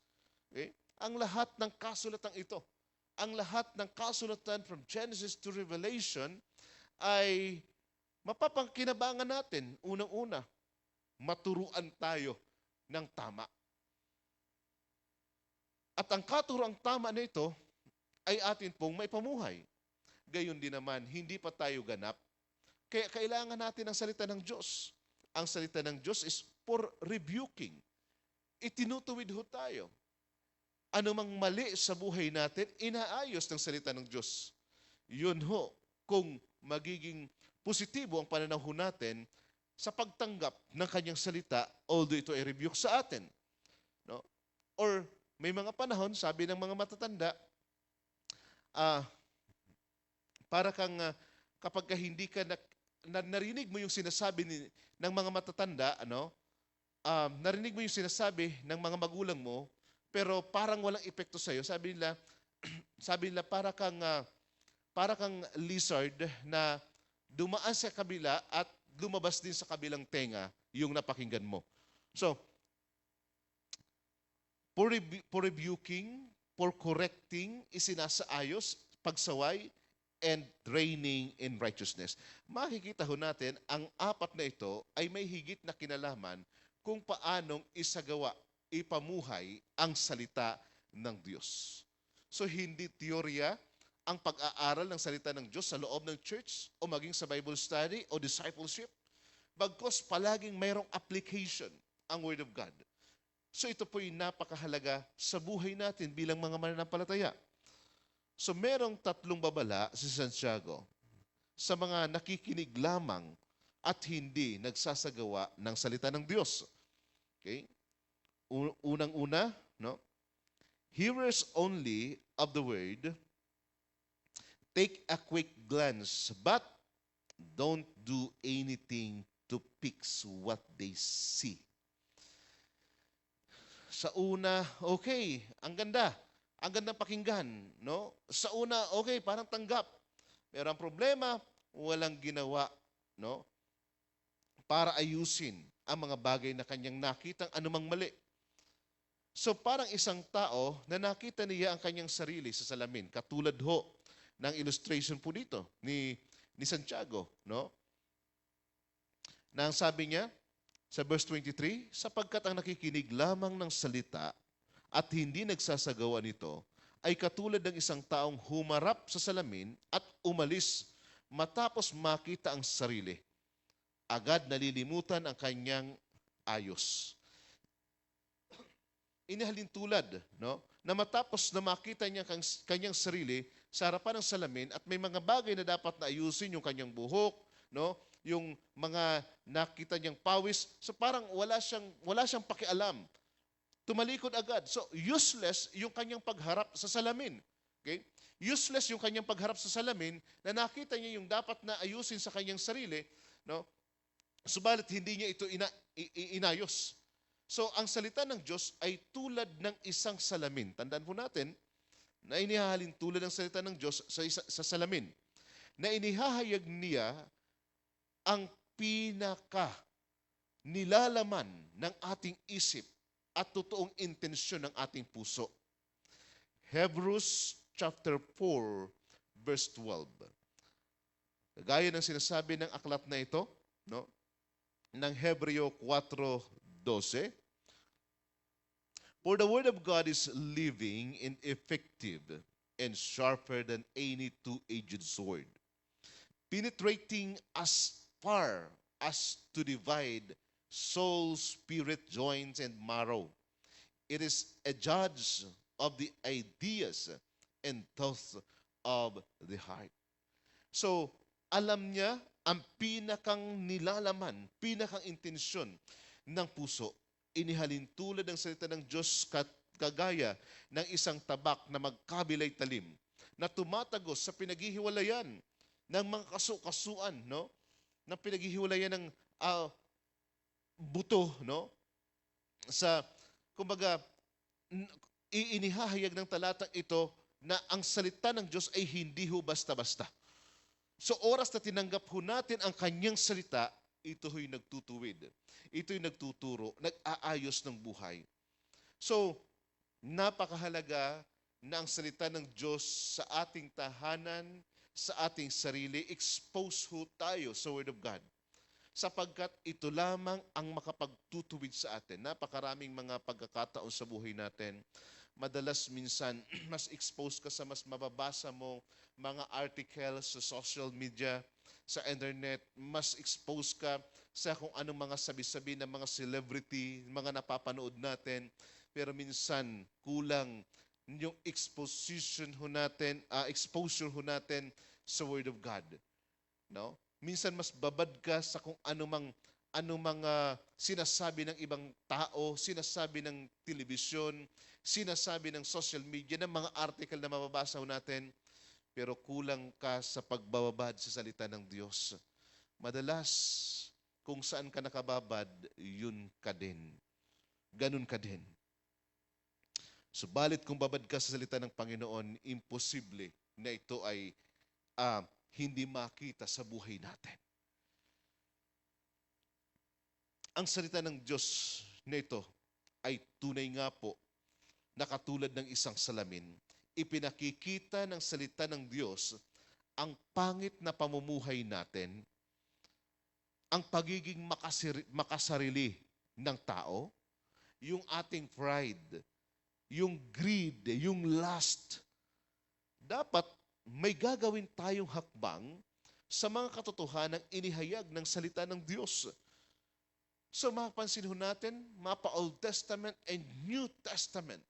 Okay? Ang lahat ng kasulatang ito, ang lahat ng kasulatan from Genesis to Revelation ay mapapangkinabangan natin, unang-una, maturuan tayo ng tama. At ang katuroang tama na ito ay atin pong maipamuhay. Gayon din naman, hindi pa tayo ganap. Kaya kailangan natin ang salita ng Diyos. Ang salita ng Diyos is for rebuking. Itinutuwid ho tayo. Anumang mali sa buhay natin, inaayos ng salita ng Diyos. Yun ho, kung magiging positibo ang pananaw natin sa pagtanggap ng kanyang salita, although ito ay rebuke sa atin. No? Or may mga panahon, sabi ng mga matatanda, para kang kapag hindi ka narinig mo yung sinasabi ng mga matatanda, narinig mo yung sinasabi ng mga magulang mo, pero parang walang epekto sa iyo. Sabi nila para kang lizard na dumaan sa kabila at lumabas din sa kabilang tenga yung napakinggan mo. So, for rebuking, for correcting, isinasaayos, pagsaway, and training in righteousness. Makikita ho natin, ang apat na ito ay may higit na kinalaman kung paanong isagawa, ipamuhay ang salita ng Diyos. So hindi teorya ang pag-aaral ng salita ng Diyos sa loob ng church o maging sa Bible study o discipleship, bagkus palaging mayroong application ang Word of God. So ito po'y napakahalaga sa buhay natin bilang mga mananampalataya. So merong tatlong babala si Santiago sa mga nakikinig lamang at hindi nagsasagawa ng salita ng Diyos. Okay? Unang-una, no? Hearers only of the word, take a quick glance, but don't do anything to fix what they see. Sa una, okay, ang ganda. Ang gandang pakinggan, no? Sa una, okay, parang tanggap. Pero ang problema, walang ginawa, no? Para ayusin ang mga bagay na kanyang nakitang anumang mali. So parang isang tao na nakita niya ang kanyang sarili sa salamin, katulad ho ng illustration po dito ni Santiago, no? Na ang sabi niya sa verse 23, sapagkat ang nakikinig lamang ng salita at hindi nagsasagawa nito ay katulad ng isang taong humarap sa salamin at umalis matapos makita ang sarili. Agad nalilimutan ang kanyang ayos. Inihalin tulad, no, na matapos na makita niya kanyang sarili sa harapan ng salamin at may mga bagay na dapat na ayusin, yung kanyang buhok, no? Yung mga nakita niyang pawis, so parang wala siyang pakialam. Tumalikod agad. So useless yung kanyang pagharap sa salamin. Okay? Useless yung kanyang pagharap sa salamin na nakita niya yung dapat na ayusin sa kanyang sarili, no? Subalit hindi niya ito inayos. So, ang salita ng Diyos ay tulad ng isang salamin. Tandaan po natin na inihahalin tulad ng salita ng Diyos sa salamin. Na inihahayag niya ang pinaka nilalaman ng ating isip at totoong intensyon ng ating puso. Hebrews chapter 4, verse 12. Gaya ng sinasabi ng aklat na ito, no? Ng Hebreo 4:12, for the word of God is living and effective and sharper than any two-edged sword, penetrating as far as to divide soul, spirit, joints, and marrow. It is a judge of the ideas and thoughts of the heart. So, alam niya ang pinakang nilalaman, pinakang intensyon ng puso. Inihalin tulad ng salita ng Diyos kagaya ng isang tabak na magkabilay talim na tumatagos sa pinaghihiwalayan ng mga kasukasuan, no? Na pinaghihiwalayan ng buto, no? Sa, kumbaga, inihahayag ng talatang ito na ang salita ng Diyos ay hindi ho basta-basta. So oras na tinanggap ho natin ang kanyang salita, ito ho'y nagtutuwid. Ito'y nagtuturo, nag-aayos ng buhay. So, napakahalaga na ang salita ng Diyos sa ating tahanan, sa ating sarili, expose ho tayo sa Word of God. Sapagkat ito lamang ang makapagtutuwid sa atin. Napakaraming mga pagkakataon sa buhay natin. Madalas minsan, mas expose ka sa mas mababasa mo mga articles sa social media, sa internet, mas expose ka sa kung anong mga sabi-sabi ng mga celebrity, mga napapanood natin. Pero minsan, kulang yung exposure ho natin sa Word of God. No? Minsan mas babad ka sa kung anumang sinasabi ng ibang tao, sinasabi ng telebisyon, sinasabi ng social media, ng mga article na mababasa natin, pero kulang ka sa pagbababad sa salita ng Diyos. Madalas, kung saan ka nakababad, yun ka din. Ganun ka din. Subalit kung babad ka sa salita ng Panginoon, imposible na ito ay hindi makita sa buhay natin. Ang salita ng Diyos na ito ay tunay nga po na katulad ng isang salamin. Ipinakikita ng salita ng Diyos ang pangit na pamumuhay natin, ang pagiging makasarili ng tao, yung ating pride, yung greed, yung lust. Dapat may gagawin tayong hakbang sa mga katotohanang inihayag ng salita ng Diyos. So mapapansin ho natin, mapa Old Testament and New Testament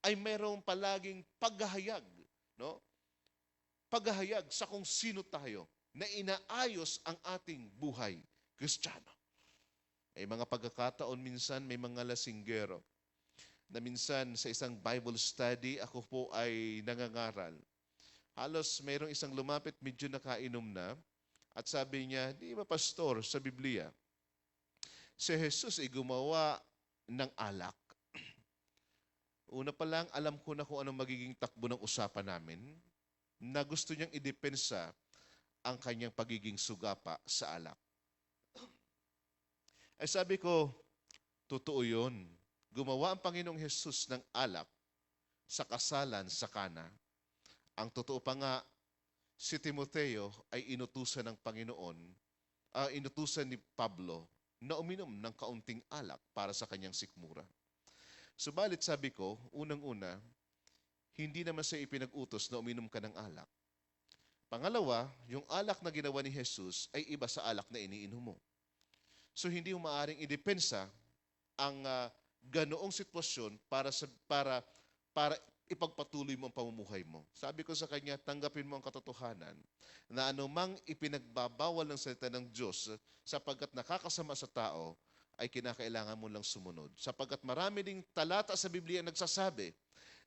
ay mayroong palaging paghahayag, no? Paghahayag sa kung sino tayo na inaayos ang ating buhay Kristiyano. May mga pagkakataon minsan may mga lasinggero na minsan sa isang Bible study ako po ay nangangaral. Halos mayroong isang lumapit, medyo nakainom na, at sabi niya, di ba pastor, sa Biblia, si Jesus ay gumawa ng alak. Una pa lang, alam ko na kung anong magiging takbo ng usapan namin, na gusto niyang idepensa ang kanyang pagiging sugapa sa alak. Ay sabi ko, totoo yun. Gumawa ang Panginoong Jesus ng alak sa kasalan sa Kana. Ang totoo pa nga, si Timoteo ay inutusan ng Panginoon, inutusan ni Pablo na uminom ng kaunting alak para sa kanyang sikmura. Subalit sabi ko, unang-una, hindi naman siya ipinag-utos na uminom ka ng alak. Pangalawa, yung alak na ginawa ni Jesus ay iba sa alak na iniinom mo. So hindi mo maaaring idepensa ang ganoong sitwasyon para para ipagpatuloy mo ang pamumuhay mo. Sabi ko sa kanya, tanggapin mo ang katotohanan na anumang ipinagbabawal ng salita ng Diyos sapagkat nakakasama sa tao, ay kinakailangan mo lang sumunod. Sapagkat marami ding talata sa Biblia ang nagsasabi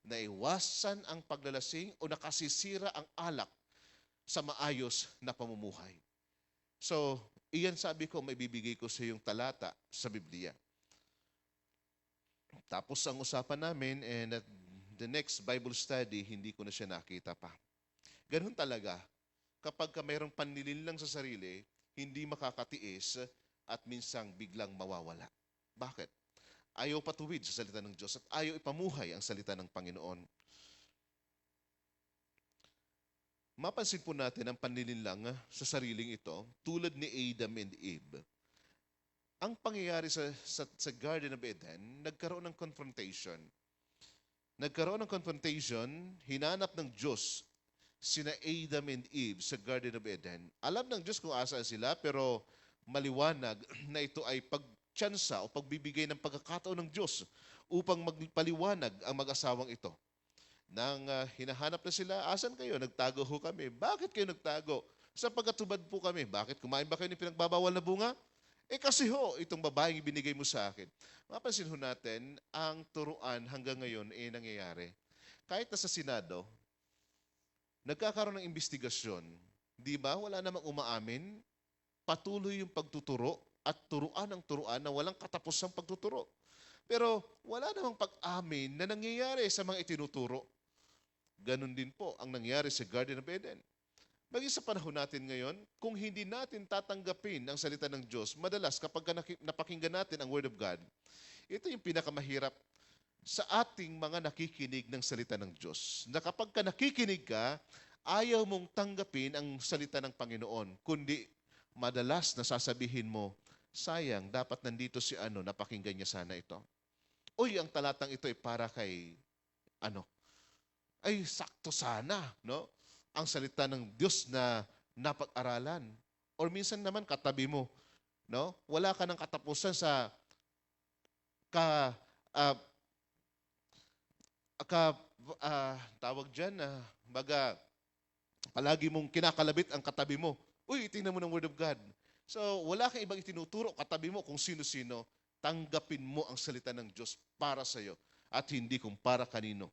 na iwasan ang paglalasing o nakasisira ang alak sa maayos na pamumuhay. So, iyan sabi ko, may bibigay ko sa iyong talata sa Biblia. Tapos ang usapan namin, and at the next Bible study, hindi ko na siya nakita pa. Ganun talaga. Kapag ka mayroong panlilinlang sa sarili, hindi makakatiis at minsang biglang mawawala. Bakit? Ayaw patuwid sa salita ng Diyos at ayaw ipamuhay ang salita ng Panginoon. Mapansin po natin ang panlilinlang sa sariling ito, tulad ni Adam and Eve. Ang pangyayari sa Garden of Eden, nagkaroon ng confrontation. Nagkaroon ng confrontation, hinanap ng Diyos sina Adam and Eve sa Garden of Eden. Alam ng Diyos kung asaan sila, pero maliwanag na ito ay pagtsansa o pagbibigay ng pagkakataon ng Diyos upang magpaliwanag ang mag-asawang ito. Nang hinahanap na sila, asan kayo? Nagtago ho kami. Bakit kayo nagtago? Sapagkat tubad po kami. Bakit? Kumain ba kayo ng pinagbabawal na bunga? Kasi ho, itong babaeng ibinigay mo sa akin. Mapansin ho natin, ang turuan hanggang ngayon nangyayari. Kahit na sa Senado, nagkakaroon ng investigasyon. Di ba? Wala namang umaamin. Patuloy yung pagtuturo at turuan ang turuan na walang katapusang pagtuturo. Pero wala namang pag-amin na nangyayari sa mga itinuturo. Ganon din po ang nangyari sa Garden of Eden. Maging sa panahon natin ngayon, kung hindi natin tatanggapin ang salita ng Diyos, madalas kapag napakinggan natin ang Word of God, ito yung pinakamahirap sa ating mga nakikinig ng salita ng Diyos. Na kapag ka nakikinig ka, ayaw mong tanggapin ang salita ng Panginoon, kundi madalas nasasabihin mo, sayang, dapat nandito si napakinggan niya sana ito. Uy, ang talatang ito ay para kay ay sakto sana, no? Ang salita ng Diyos na napag-aralan. Or minsan naman katabi mo, no? Wala ka ng katapusan sa tawag diyan palagi mong kinakalabit ang katabi mo. Uy, tingnan mo ng Word of God. So, wala kang ibang itinuturo katabi mo kung sino-sino. Tanggapin mo ang salita ng Diyos para sa iyo at hindi kung para kanino.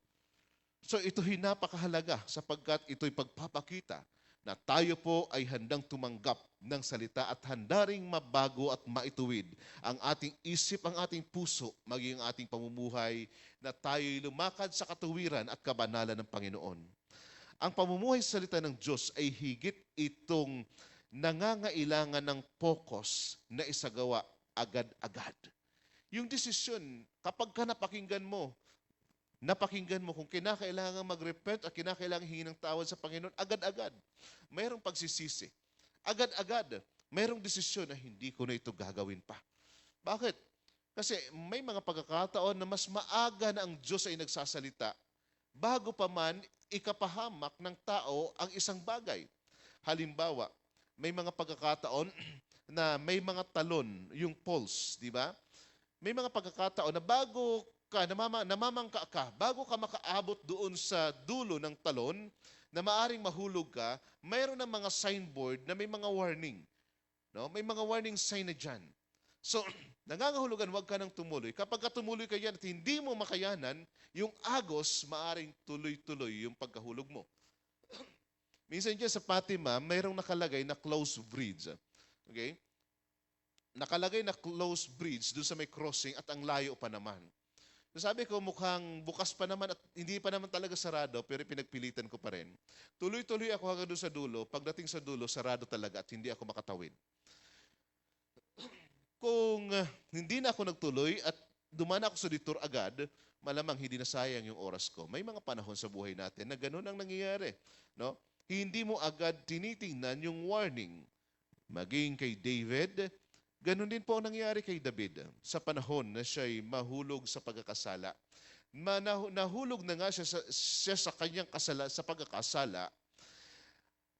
So ito'y napakahalaga sapagkat ito'y pagpapakita na tayo po ay handang tumanggap ng salita at handa ring mabago at maituwid ang ating isip, ang ating puso, maging ang ating pamumuhay na tayo'y lumakad sa katuwiran at kabanalan ng Panginoon. Ang pamumuhay sa salita ng Diyos ay higit itong nangangailangan ng focus na isagawa agad-agad. Yung desisyon, kapag ka napakinggan mo kung kinakailangan mag-repent at kinakailangan hingin ng tawad sa Panginoon, agad-agad. Mayroong pagsisisi. Agad-agad. Mayroong desisyon na hindi ko na ito gagawin pa. Bakit? Kasi may mga pagkakataon na mas maaga na ang Diyos ay nagsasalita bago pa man ikapahamak ng tao ang isang bagay. Halimbawa, may mga pagkakataon na may mga talon, yung poles, di ba? May mga pagkakataon na bago ka, namamangka ka, bago ka makaabot doon sa dulo ng talon, na maaring mahulog ka, mayroon ng mga signboard na may mga warning. No? May mga warning sign na dyan. So, nangangahulugan, huwag ka nang tumuloy. Kapag ka tumuloy ka yan at hindi mo makayanan, yung agos, maaring tuloy-tuloy yung pagkahulog mo. Minsan dyan sa Fatima, mayroong nakalagay na closed bridge. Okay? Nakalagay na closed bridge doon sa may crossing at ang layo pa naman. Sabi ko, mukhang bukas pa naman at hindi pa naman talaga sarado, pero pinagpilitan ko pa rin. Tuloy-tuloy ako hanggang doon sa dulo. Pagdating sa dulo, sarado talaga at hindi ako makatawid. Kung hindi na ako nagtuloy at dumaan ako sa detour agad, malamang hindi na sayang yung oras ko. May mga panahon sa buhay natin na ganun ang nangyayari. No? Hindi mo agad tinitingnan yung warning. Maging kay David, ganun din po ang nangyari kay David sa panahon na siya'y mahulog sa pagkakasala. Nahulog na nga siya sa kanyang sa pagkakasala.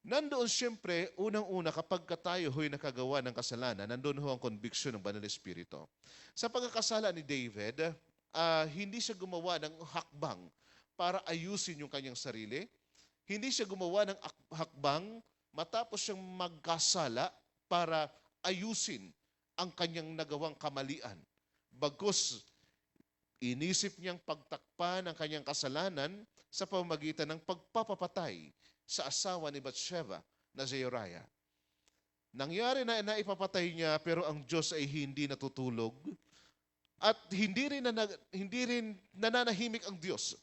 Nandoon siyempre, unang-una kapag tayo ho'y nakagawa ng kasalanan, nandoon ho ang conviction ng Banal na Espiritu. Sa pagkakasala ni David, hindi siya gumawa ng hakbang para ayusin yung kanyang sarili. Hindi siya gumawa ng hakbang matapos siyang magkasala para ayusin ang kanyang nagawang kamalian. Bagkus, inisip niyang pagtakpan ang kanyang kasalanan sa pamamagitan ng pagpapapatay sa asawa ni Bathsheba na si Uriah. Nangyari na naipapatay niya pero ang Diyos ay hindi natutulog at hindi rin nananahimik ang Diyos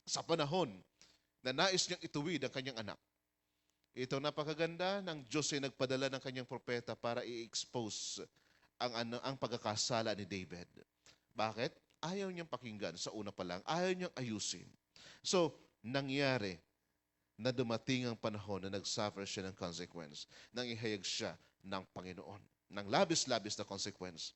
sa panahon na nais niyang ituwid ang kanyang anak. Ito napakaganda ng Diyos ay nagpadala ng kanyang propeta para i-expose ang pagkakasala ni David. Bakit? Ayaw niyang pakinggan sa una pa lang. Ayaw niyang ayusin. So, nangyari na dumating ang panahon na nag-suffer siya ng consequence, nang ihayag siya ng Panginoon, ng labis-labis na consequence.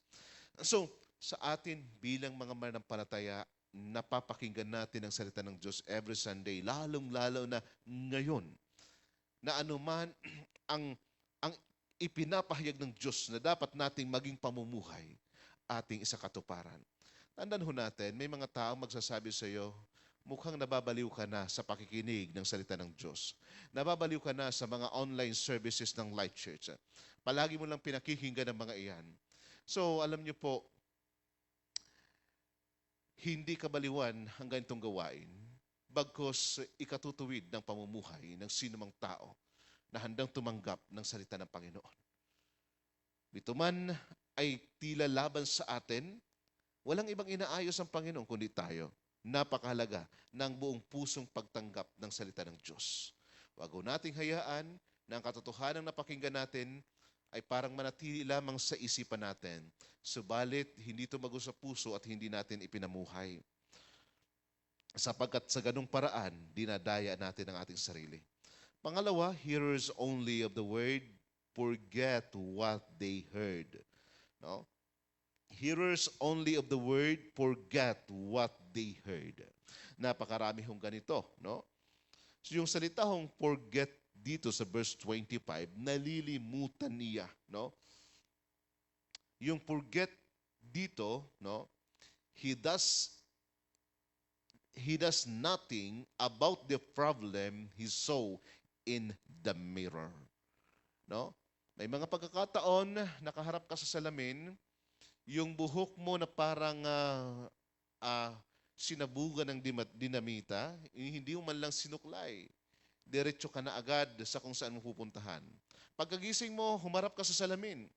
So, sa atin bilang mga mananampalataya, napapakinggan natin ang salita ng Diyos every Sunday, lalong-lalo na ngayon, na anuman ang ipinapahayag ng Diyos na dapat nating maging pamumuhay, ating isakatuparan. Tandaan ho natin, may mga taong magsasabi sa iyo, mukhang nababaliw ka na sa pakikinig ng salita ng Diyos. Nababaliw ka na sa mga online services ng Light Church. Palagi mo lang pinakikinggan ng mga iyan. So, alam niyo po, hindi kabaliwan ang ganitong gawain, bagkos ikatutuwid ng pamumuhay ng sinumang tao na handang tumanggap ng salita ng Panginoon. Bituman ay tila laban sa atin, walang ibang inaayos ang Panginoon kundi tayo. Napakahalaga ng buong pusong pagtanggap ng salita ng Diyos. Wag ho nating hayaan na ang katotohanan na pakinggan natin ay parang manatili lamang sa isipan natin. Subalit, hindi tumago sa puso at hindi natin ipinamuhay. Sapagkat sa ganung paraan, dinadaya natin ang ating sarili. Pangalawa, hearers only of the word, forget what they heard. No? Hearers only of the word, forget what they heard. Napakarami hong ganito, no? So yung salita hong forget dito sa verse 25, nalilimutan niya, no? Yung forget dito, no? He does nothing about the problem he saw in the mirror. No? May mga pagkakataon, nakaharap ka sa salamin, yung buhok mo na parang sinabugan ng dinamita, hindi mo man lang sinuklay. Diretso ka na agad sa kung saan mo pupuntahan. Pagkagising mo, humarap ka sa salamin.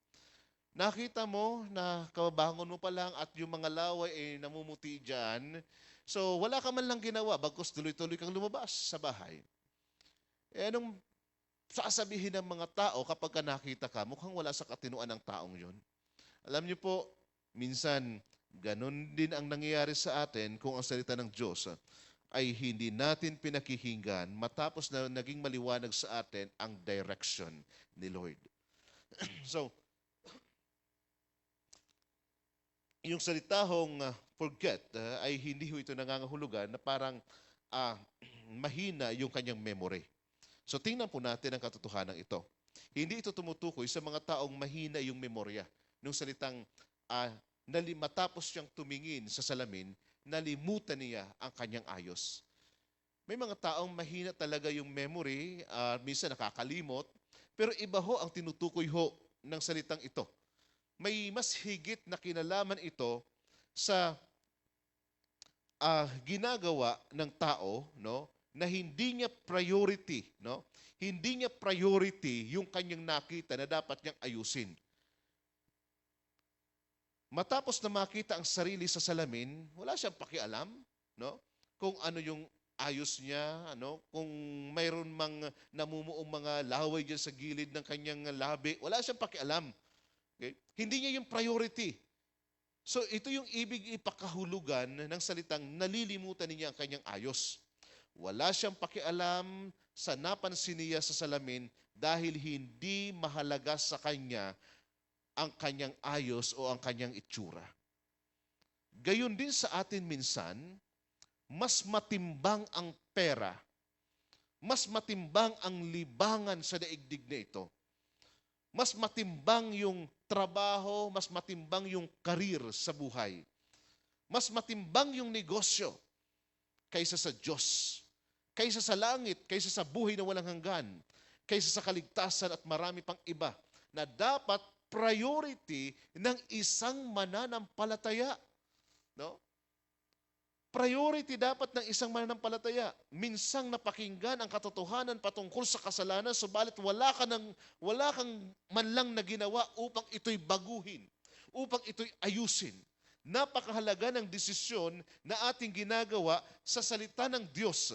Nakita mo na kababangon mo pa lang at yung mga laway ay namumuti dyan. So, wala ka man lang ginawa, bagkus tuloy-tuloy kang lumabas sa bahay. Anong sasabihin ng mga tao kapag nakita ka, mukhang wala sa katinuan ng taong yun? Alam niyo po, minsan, ganun din ang nangyayari sa atin kung ang salita ng Diyos ay hindi natin pinakikinggan matapos na naging maliwanag sa atin ang direction ni Lord. So, yung salitahong forget ay hindi ho ito nangangahulugan na parang mahina yung kanyang memory. So, tingnan po natin ang katotohanan ito. Hindi ito tumutukoy sa mga taong mahina yung memorya. Nung salitang matapos siyang tumingin sa salamin, nalimutan niya ang kanyang ayos. May mga taong mahina talaga yung memory, minsan nakakalimot, pero iba ho ang tinutukoy ho ng salitang ito. May mas higit na kinalaman ito sa ginagawa ng tao, no, na hindi niya priority, no? Hindi niya priority yung kanyang nakita na dapat niyang ayusin. Matapos na makita ang sarili sa salamin, wala siyang pakialam, no? Kung ano yung ayos niya, ano? Kung mayroon mang namumuong mga laway diyan sa gilid ng kanyang labi, wala siyang pakialam. Okay? Hindi niya yung priority. So ito yung ibig ipakahulugan ng salitang nalilimutan niya ang kanyang ayos. Wala siyang pakialam sa napansin niya sa salamin dahil hindi mahalaga sa kanya ang kanyang ayos o ang kanyang itsura. Gayon din sa atin minsan, mas matimbang ang pera, mas matimbang ang libangan sa daigdig na ito, mas matimbang yung trabaho, mas matimbang yung karir sa buhay, mas matimbang yung negosyo kaysa sa Diyos, kaysa sa langit, kaysa sa buhay na walang hanggan, kaysa sa kaligtasan at marami pang iba na dapat priority ng isang mananampalataya. No? Priority dapat ng isang mananampalataya. Minsang napakinggan ang katotohanan patungkol sa kasalanan, subalit wala kang man lang na ginawa upang ito'y baguhin, upang ito'y ayusin. Napakahalaga ng desisyon na ating ginagawa sa salita ng Diyos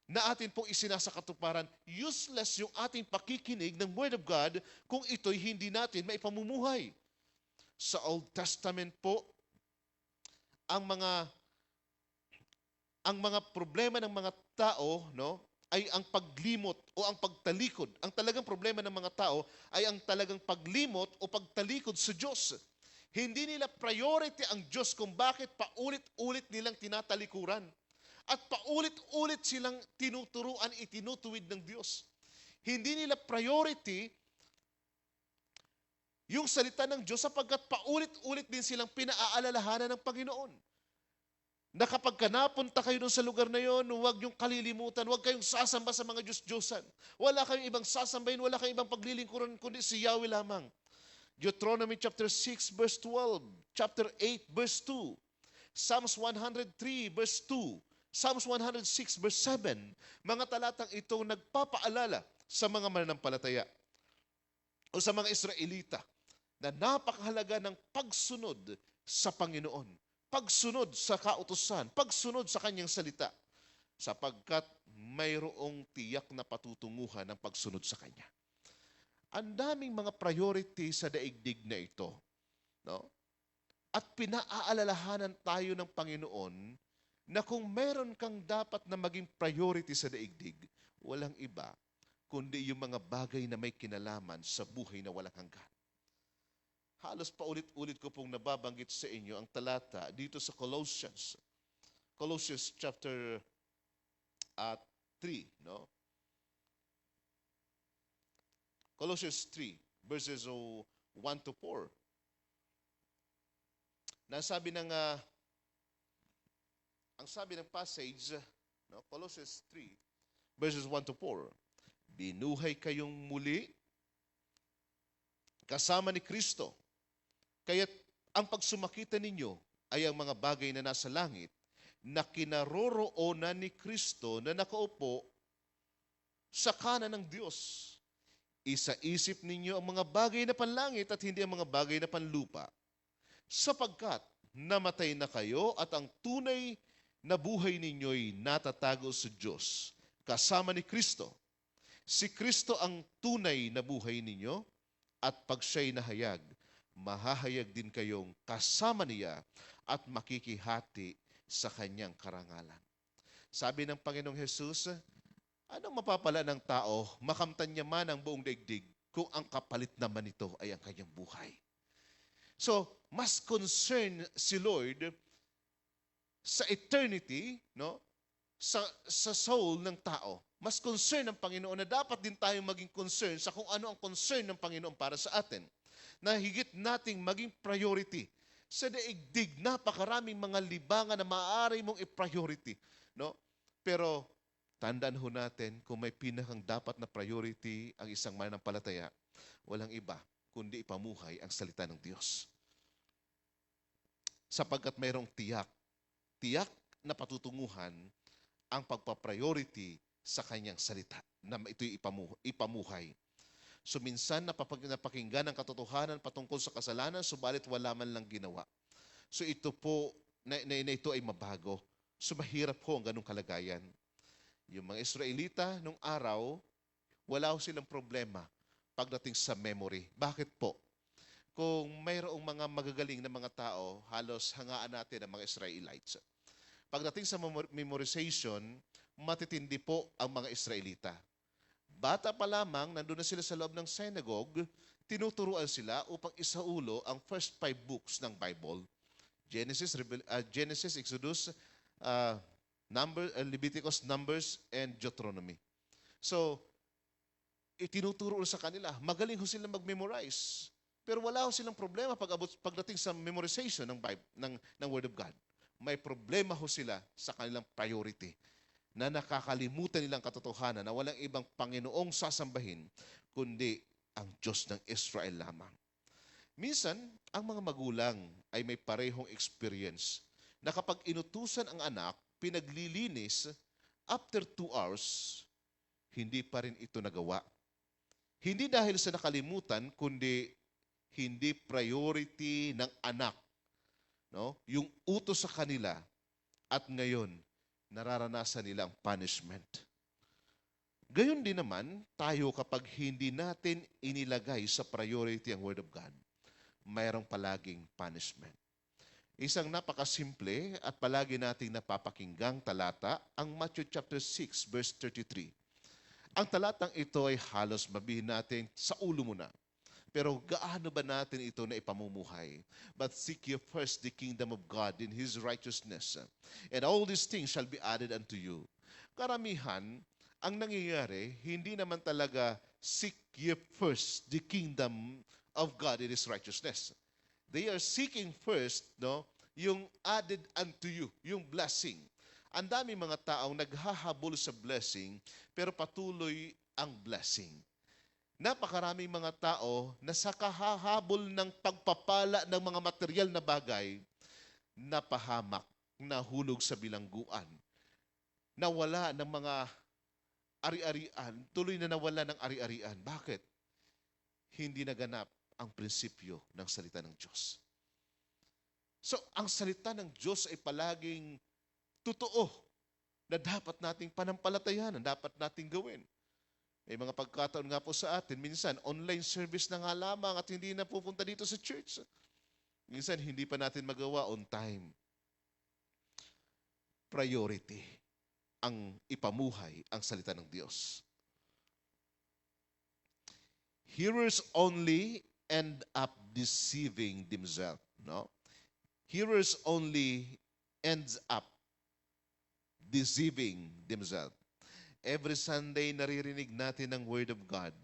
na atin pong isinasakatuparan. Useless yung ating pakikinig ng Word of God kung ito'y hindi natin maipamumuhay. Sa Old Testament po, ang mga problema ng mga tao, no, ay ang paglimot o ang pagtalikod. Ang talagang problema ng mga tao ay ang talagang paglimot o pagtalikod sa Diyos. Hindi nila priority ang Diyos kung bakit paulit-ulit nilang tinatalikuran. At paulit-ulit silang tinuturuan, itinutuwid ng Diyos. Hindi nila priority yung salita ng Diyos sapagkat paulit-ulit din silang pinaaalalahanan ng Panginoon. Na kapag napunta kayo doon sa lugar na yon, huwag yung kalilimutan, huwag kayong sasamba sa mga Diyos-Diyosan. Wala kayong ibang sasambahin, wala kayong ibang paglilingkuran, kundi si Yahweh lamang. Deuteronomy chapter 6 verse 12, chapter 8 verse 2, Psalms 103 verse 2, Psalms 106 verse 7, mga talatang ito nagpapaalala sa mga mananampalataya o sa mga Israelita na napakahalaga ng pagsunod sa Panginoon, pagsunod sa kautusan, pagsunod sa kanyang salita, sapagkat mayroong tiyak na patutunguhan ng pagsunod sa kanya. Ang daming mga priority sa daigdig na ito. No? At pinaaalalahanan tayo ng Panginoon na kung meron kang dapat na maging priority sa daigdig, walang iba, kundi yung mga bagay na may kinalaman sa buhay na walang hanggan. Halos paulit-ulit ko pong nababanggit sa inyo ang talata dito sa Colossians. Colossians chapter 3, no? Colossians 3, verses 1 to 4. Ang sabi ng passage, no? Colossians 3, verses 1 to 4. Binuhay kayong muli kasama ni Kristo. Kaya't ang pagsumakita ninyo ay ang mga bagay na nasa langit na kinaroroonan ni Kristo na nakaupo sa kanan ng Diyos. Isa-isip ninyo ang mga bagay na panlangit at hindi ang mga bagay na panlupa. Sapagkat namatay na kayo at ang tunay na buhay ninyo'y natatago sa Diyos kasama ni Kristo. Si Kristo ang tunay na buhay ninyo at pag siya'y nahayag, mahahayag din kayong kasama niya at makikihati sa kanyang karangalan. Sabi ng Panginoong Jesus, anong mapapala ng tao, makamtan niya man ang buong daigdig, kung ang kapalit naman nito ay ang kanyang buhay. So, mas concern si Lord sa eternity, no? Sa soul ng tao. Mas concern ng Panginoon na dapat din tayo maging concern sa kung ano ang concern ng Panginoon para sa atin. Na higit nating maging priority. Sa daigdig, napakaraming mga libangan na maaari mong i-priority. No? Pero, tandaan ho natin, kung may pinakang dapat na priority ang isang mananampalataya, walang iba, kundi ipamuhay ang salita ng Diyos. Sapagkat mayroong tiyak na patutunguhan ang pagpa-priority sa kanyang salita na ito'y ipamuhay. So minsan napakinggan ang katotohanan patungkol sa kasalanan, subalit wala man lang ginawa. So ito po, na ito ay mabago. So mahirap po ang ganung kalagayan. Yung mga Israelita nung araw, wala ho silang problema pagdating sa memory. Bakit po? Kung mayroong mga magagaling na mga tao, halos hangaan natin ang mga Israelites. Pagdating sa memorization, matitindi po ang mga Israelita. Bata pa lamang, nandun na sila sa loob ng synagogue, tinuturuan sila upang isaulo ang first 5 books ng Bible. Genesis, Exodus, Leviticus, Numbers, and Deuteronomy. So, itinuturo sa kanila. Magaling ho sila mag-memorize. Pero wala ho silang problema pagdating sa memorization ng Word of God. may problema ho sila sa kanilang priority, na nakakalimutan nilang katotohanan na walang ibang Panginoong sasambahin kundi ang Diyos ng Israel lamang. Minsan, ang mga magulang ay may parehong experience na kapag inutusan ang anak, pinaglilinis, after 2 hours, hindi pa rin ito nagawa. Hindi dahil sa nakalimutan, kundi hindi priority ng anak, no? Yung utos sa kanila, at ngayon, nararanasan nilang punishment. Gayon din naman, tayo kapag hindi natin inilagay sa priority ang Word of God, mayroong palaging punishment. Isang napakasimple at palagi nating napapakinggang talata, ang Matthew chapter 6, verse 33. Ang talatang ito ay halos mabihin natin sa ulo mo na. Pero gaano ba natin ito na ipamumuhay? But seek ye first the kingdom of God in His righteousness, and all these things shall be added unto you. Karamihan, ang nangyayari, hindi naman talaga seek ye first the kingdom of God in His righteousness. They are seeking first, no, yung added unto you, yung blessing. Ang dami mga taong naghahabol sa blessing, pero patuloy ang blessing. Napakaraming mga tao na sa kahahabol ng pagpapala ng mga material na bagay, napahamak, nahulog sa bilangguan, nawala ng mga ari-arian, tuloy na nawala ng ari-arian. Bakit? Hindi naganap ang prinsipyo ng salita ng Diyos. So, ang salita ng Diyos ay palaging totoo na dapat nating panampalatayanan, dapat nating gawin. May mga pagkataon nga po sa atin, minsan online service na nga lamang at hindi na pupunta dito sa church. Minsan hindi pa natin magawa on time. Priority ang ipamuhay ang salita ng Diyos. Hearers only end up deceiving themselves. No? Hearers only ends up deceiving themselves. Every Sunday, naririnig natin ang Word of God.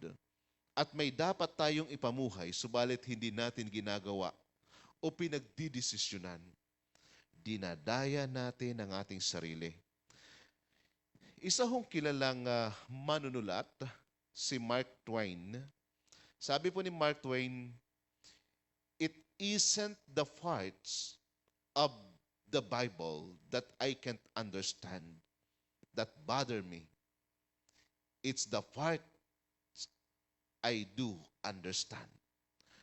At may dapat tayong ipamuhay, subalit hindi natin ginagawa o pinagdidesisyonan. Dinadaya natin ang ating sarili. Isa hong kilalang manunulat, si Mark Twain. Sabi po ni Mark Twain, "It isn't the parts of the Bible that I can't understand that bother me. It's the part I do understand."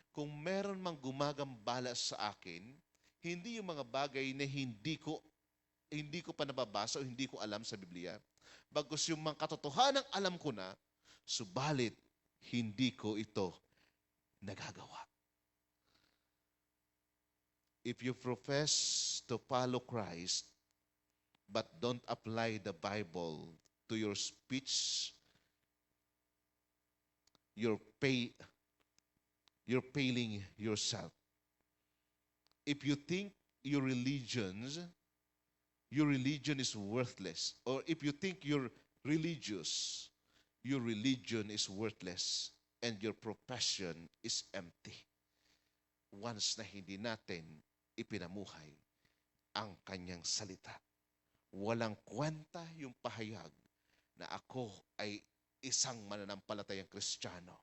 Kung meron mang gumagambala sa akin, hindi yung mga bagay na hindi ko pa nababasa o hindi ko alam sa Biblia. Bagkus yung mga katotohanan alam ko na, subalit hindi ko ito nagagawa. If you profess to follow Christ, but don't apply the Bible to your speech, you're failing yourself. If you think your religion is worthless, or if you think you're religious, your religion is worthless and your profession is empty. Once na hindi natin ipinamuhay ang kanyang salita, walang kwenta yung pahayag na ako ay isang mananampalatayang Kristiyano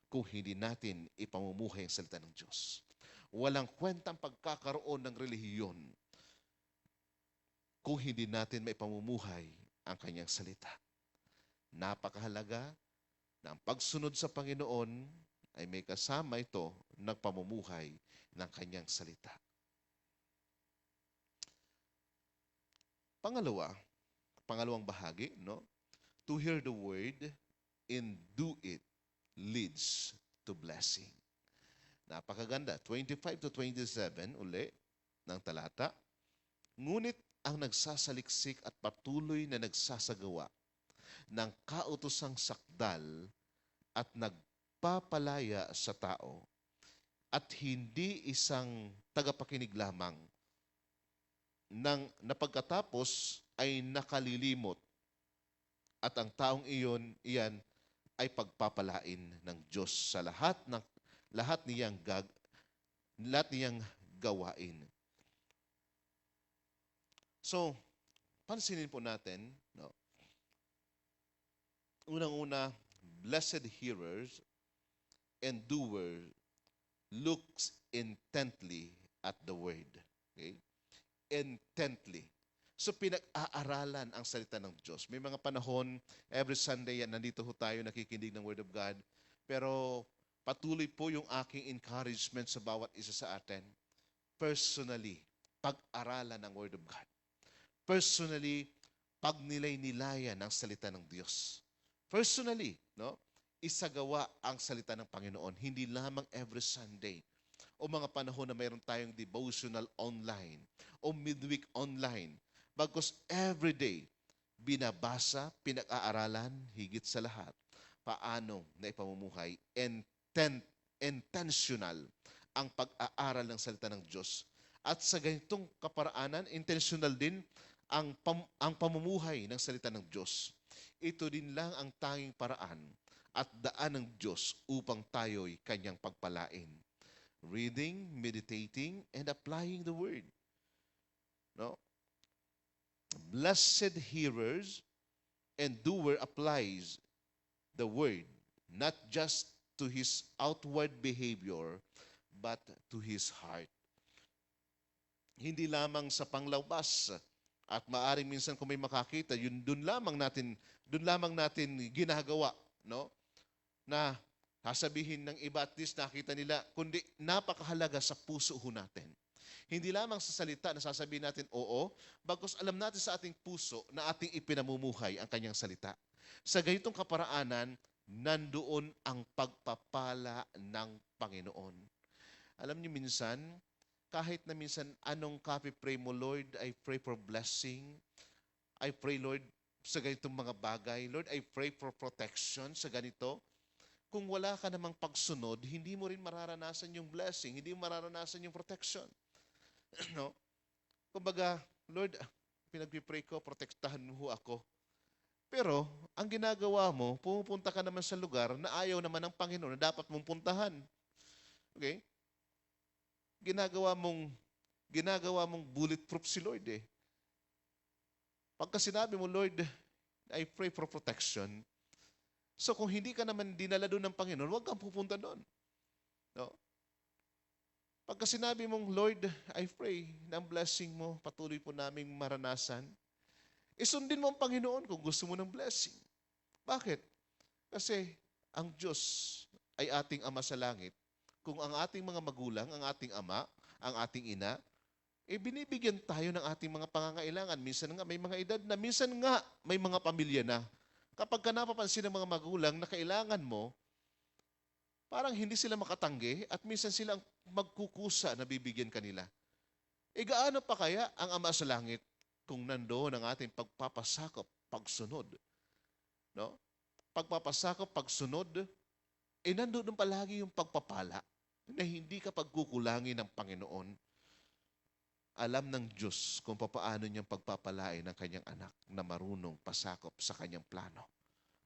kung hindi natin ipamumuhay ang salita ng Diyos. Walang kwentang pagkakaroon ng relihiyon kung hindi natin maipamumuhay ang kanyang salita. Napakahalaga na ang pagsunod sa Panginoon ay may kasama ito ng pamumuhay ng kanyang salita. Pangalawang bahagi, no? To hear the word and do it leads to blessing. Napakaganda. 25 to 27 uli ng talata. Ngunit ang nagsasaliksik at patuloy na nagsasagawa ng kautosang sakdal at nagpapalaya sa tao at hindi isang tagapakinig lamang nang napagkatapos ay nakalilimot at ang taong iyan ay pagpapalain ng Diyos sa lahat niyang gawain. So, pansinin po natin, no? Unang-una, blessed hearers and doer looks intently at the word. Okay? Intently. So pinag-aaralan ang salita ng Diyos. May mga panahon, every Sunday yan, nandito ho tayo nakikinig ng Word of God. Pero patuloy po yung aking encouragement sa bawat isa sa atin. Personally, pag-aralan ang Word of God. Personally, pagnilay-nilayan ang salita ng Diyos. Personally, no? Isagawa ang salita ng Panginoon. Hindi lamang every Sunday o mga panahon na mayroon tayong devotional online o midweek online. Bagkus everyday, binabasa, pinag-aaralan, higit sa lahat, paano na ipamumuhay, intentional ang pag-aaral ng salita ng Diyos. At sa ganitong kaparaanan, intentional din ang pamumuhay ng salita ng Diyos. Ito din lang ang tanging paraan at daan ng Diyos upang tayo'y kanyang pagpalain. Reading, meditating, and applying the Word. No? Blessed hearers and doer applies the Word, not just to his outward behavior, but to his heart. Hindi lamang sa panglabas at maaring minsan kung may makakita, yun doon lamang natin ginagawa, no? Na sasabihin ng iba at least nakita nila, kundi napakahalaga sa puso ho natin. Hindi lamang sa salita na sasabihin natin oo, bagkus alam natin sa ating puso na ating ipinamumuhay ang kanyang salita. Sa ganitong kaparaanan, nandoon ang pagpapala ng Panginoon. Alam niyo minsan, kahit na minsan anong copy pray mo, Lord, I pray for blessing. I pray, Lord, sa ganitong mga bagay. Lord, I pray for protection sa ganito. Kung wala ka namang pagsunod, hindi mo rin mararanasan yung blessing, hindi mo mararanasan yung protection. No? Kumbaga, Lord, pinagpipray ko, protektahan mo ako. Pero, ang ginagawa mo, pumupunta ka naman sa lugar na ayaw naman ng Panginoon na dapat mong puntahan. Okay? Ginagawa mong bulletproof si Lord eh. Pagka sinabi mo, Lord, I pray for protection. So kung hindi ka naman dinala doon ng Panginoon, huwag kang pupunta doon. No? Pagka sinabi mong, Lord, I pray na ang blessing mo, patuloy po naming maranasan, isundin mo ang Panginoon kung gusto mo ng blessing. Bakit? Kasi ang Diyos ay ating Ama sa langit. Kung ang ating mga magulang, ang ating ama, ang ating ina, binibigyan tayo ng ating mga pangangailangan. Minsan nga may mga edad na, minsan nga may mga pamilya na. Kapag ka napapansin ng mga magulang na kailangan mo, parang hindi sila makatanggi at minsan silang magkukusa na bibigyan kanila. Gaano pa kaya ang Ama sa langit kung nandoon ang ating pagpapasakop, pagsunod? No? Pagpapasakop, pagsunod, nandoon palagi yung pagpapala na hindi ka pagkukulangin ng Panginoon. Alam ng Diyos kung paano niyang pagpapalain ng kanyang anak na marunong pasakop sa kanyang plano,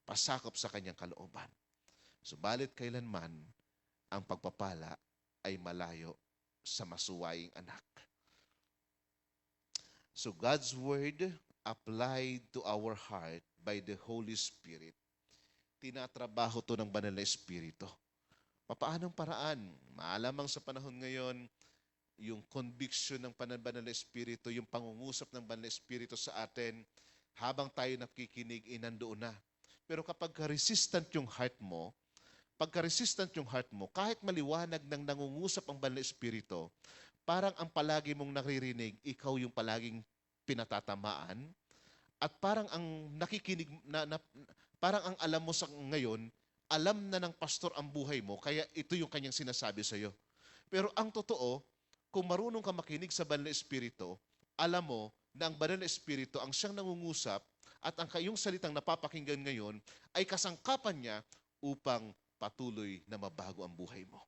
pasakop sa kanyang kalooban. Subalit kailanman, ang pagpapala ay malayo sa masuwaying anak. So God's Word applied to our heart by the Holy Spirit. Tinatrabaho to ng Banal na Espiritu. Paanong paraan? Maalamang sa panahon ngayon, yung conviction ng Banal na Espiritu, yung pangungusap ng Banal na Espiritu sa atin, habang tayo nakikinig, nandoon na. Pero kapag resistant yung heart mo, kahit maliwanag ng nangungusap ang Banal na Espiritu, parang ang palagi mong naririnig, ikaw yung palaging pinatatamaan, at parang ang nakikinig, parang ang alam mo sa ngayon, alam na ng pastor ang buhay mo, kaya ito yung kanyang sinasabi sa iyo. Pero ang totoo, kung marunong ka makinig sa Banal na Espiritu, alam mo na ang Banal na Espiritu ang siyang nangungusap at ang kayong salitang napapakinggan ngayon ay kasangkapan niya upang patuloy na mabago ang buhay mo.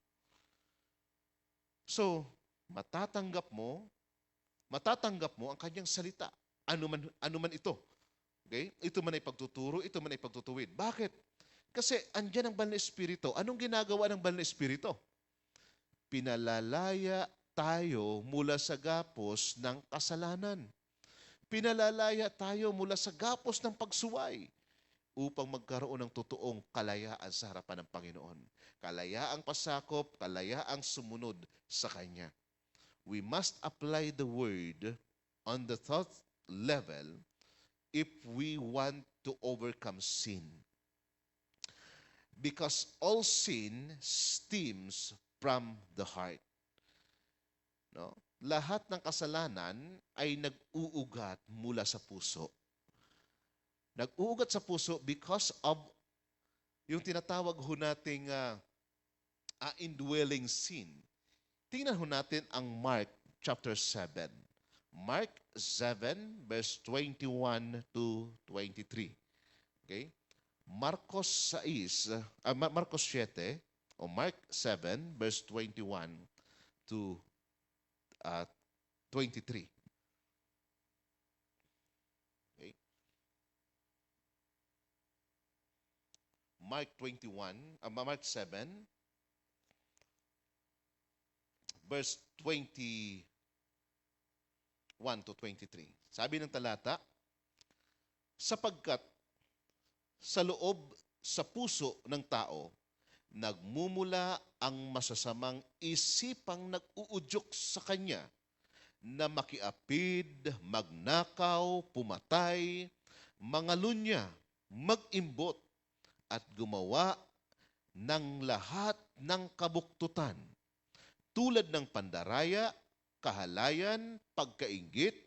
So, matatanggap mo ang kanyang salita. Ano man ito. Okay? Ito man ay pagtuturo, ito man ay pagtutuwid. Bakit? Kasi andyan ang Banal na Espiritu. Anong ginagawa ng Banal na Espiritu? Pinalalaya tayo mula sa gapos ng kasalanan. Pinalalaya tayo mula sa gapos ng pagsuway upang magkaroon ng totoong kalayaan sa harapan ng Panginoon. Kalayaang pasakop, kalayaang sumunod sa Kanya. We must apply the word on the thought level if we want to overcome sin. Because all sin stems from the heart. No? Lahat ng kasalanan ay nag-uugat mula sa puso. Nag-uugat sa puso because of yung tinatawag ho nating indwelling sin. Tingnan ho natin ang Mark chapter 7. Mark 7 verse 21 to 23. Okay? Marcos 7 o Mark 7 verse 21 to 23. Okay? Mark 7 verse 21 to 23. Sabi ng talata, sapagkat sa loob sa puso ng tao, nagmumula ang masasamang isipang nag-uudyok sa kanya na makiapid, magnakaw, pumatay, mangalunya, mag-imbot, at gumawa ng lahat ng kabuktutan, tulad ng pandaraya, kahalayan, pagkainggit,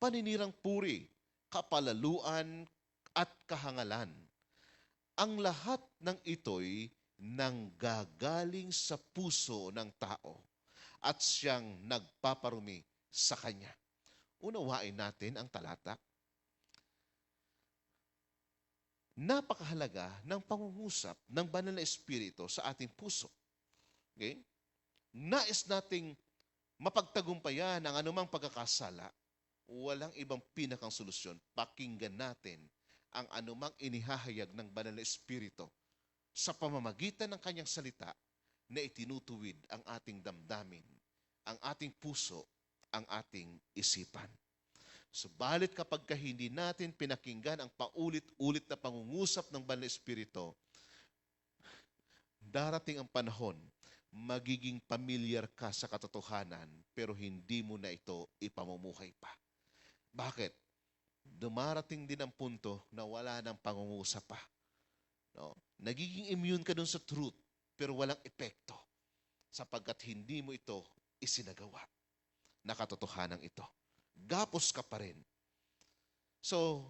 paninirang puri, kapalaluan, at kahangalan. Ang lahat ng ito'y nanggagaling sa puso ng tao at siyang nagpaparumi sa kanya. Unawain natin ang talata. Napakahalaga ng pangungusap ng banal na espiritu sa ating puso. Okay? Nais nating mapagtagumpayan ang anumang pagkakasala. Walang ibang pinakang solusyon. Pakinggan natin ang anumang inihahayag ng banal na espiritu sa pamamagitan ng kanyang salita na itinutuwid ang ating damdamin, ang ating puso, ang ating isipan. Subalit kapag hindi natin pinakinggan ang paulit-ulit na pangungusap ng banal na espiritu, darating ang panahon, magiging pamilyar ka sa katotohanan pero hindi mo na ito ipamumuhay pa. Bakit? Dumarating din ang punto na wala nang pangungusap pa. No? Nagiging immune ka dun sa truth pero walang epekto sapagkat hindi mo ito isinagawa na katotohanan ito. Gapos ka pa rin. So,